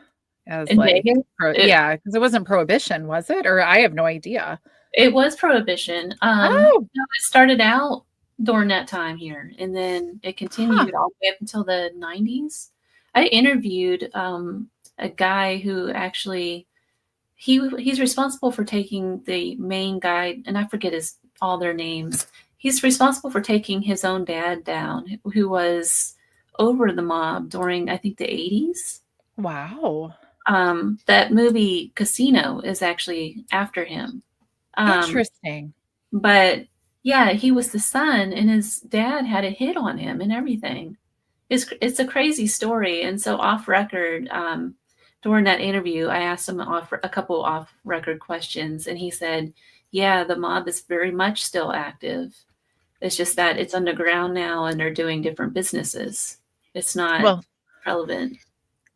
as
in Vegas?
Yeah, because it wasn't prohibition, was it? Or I have no idea.
It was prohibition. It started out during that time here, and then it continued all the way up until the 90s. I interviewed a guy who actually he's responsible for taking the Maine guy, and I forget all their names. He's responsible for taking his own dad down, who was over the mob during, I think, the 80s.
Wow.
That movie Casino is actually after him.
Interesting.
But yeah, he was the son, and his dad had a hit on him and everything. It's a crazy story. And so off record, during that interview, I asked him a couple off record questions, and he said, yeah, the mob is very much still active. It's just that it's underground now and they're doing different businesses. It's not relevant.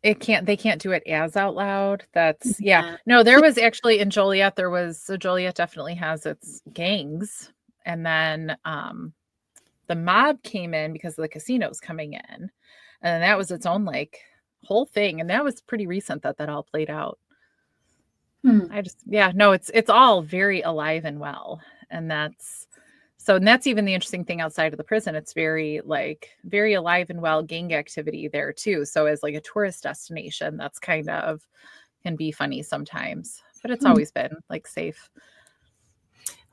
They can't do it as out loud. That's No, there was actually in Joliet, Joliet definitely has its gangs. And then the mob came in because the casino's coming in. And that was its own whole thing. And that was pretty recent that all played out. It's all very alive and well. And that's even the interesting thing outside of the prison. It's very very alive and well gang activity there too. So as a tourist destination, that's kind of can be funny sometimes, but it's always been safe.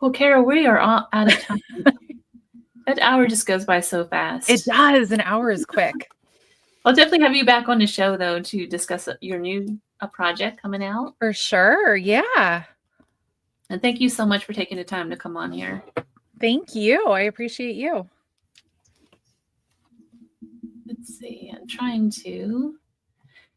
Well, Kara, we are all out of time. That hour just goes by so fast.
It does. An hour is quick.
I'll definitely have you back on the show though to discuss your new project coming out.
For sure. Yeah.
And thank you so much for taking the time to come on here.
Thank you. I appreciate you.
Let's see. I'm trying to.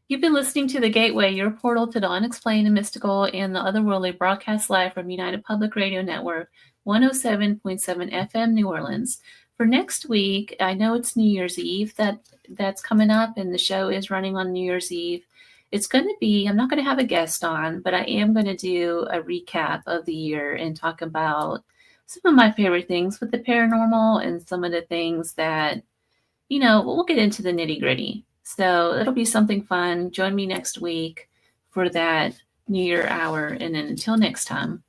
You've been listening to The Gateway, your portal to the unexplained and mystical and the otherworldly, broadcast live from United Public Radio Network, 107.7 FM, New Orleans. For next week, I know it's New Year's Eve that's coming up, and the show is running on New Year's Eve. It's going to be, I'm not going to have a guest on, but I am going to do a recap of the year and talk about some of my favorite things with the paranormal and some of the things that, we'll get into the nitty gritty. So it'll be something fun. Join me next week for that New Year hour. And then until next time.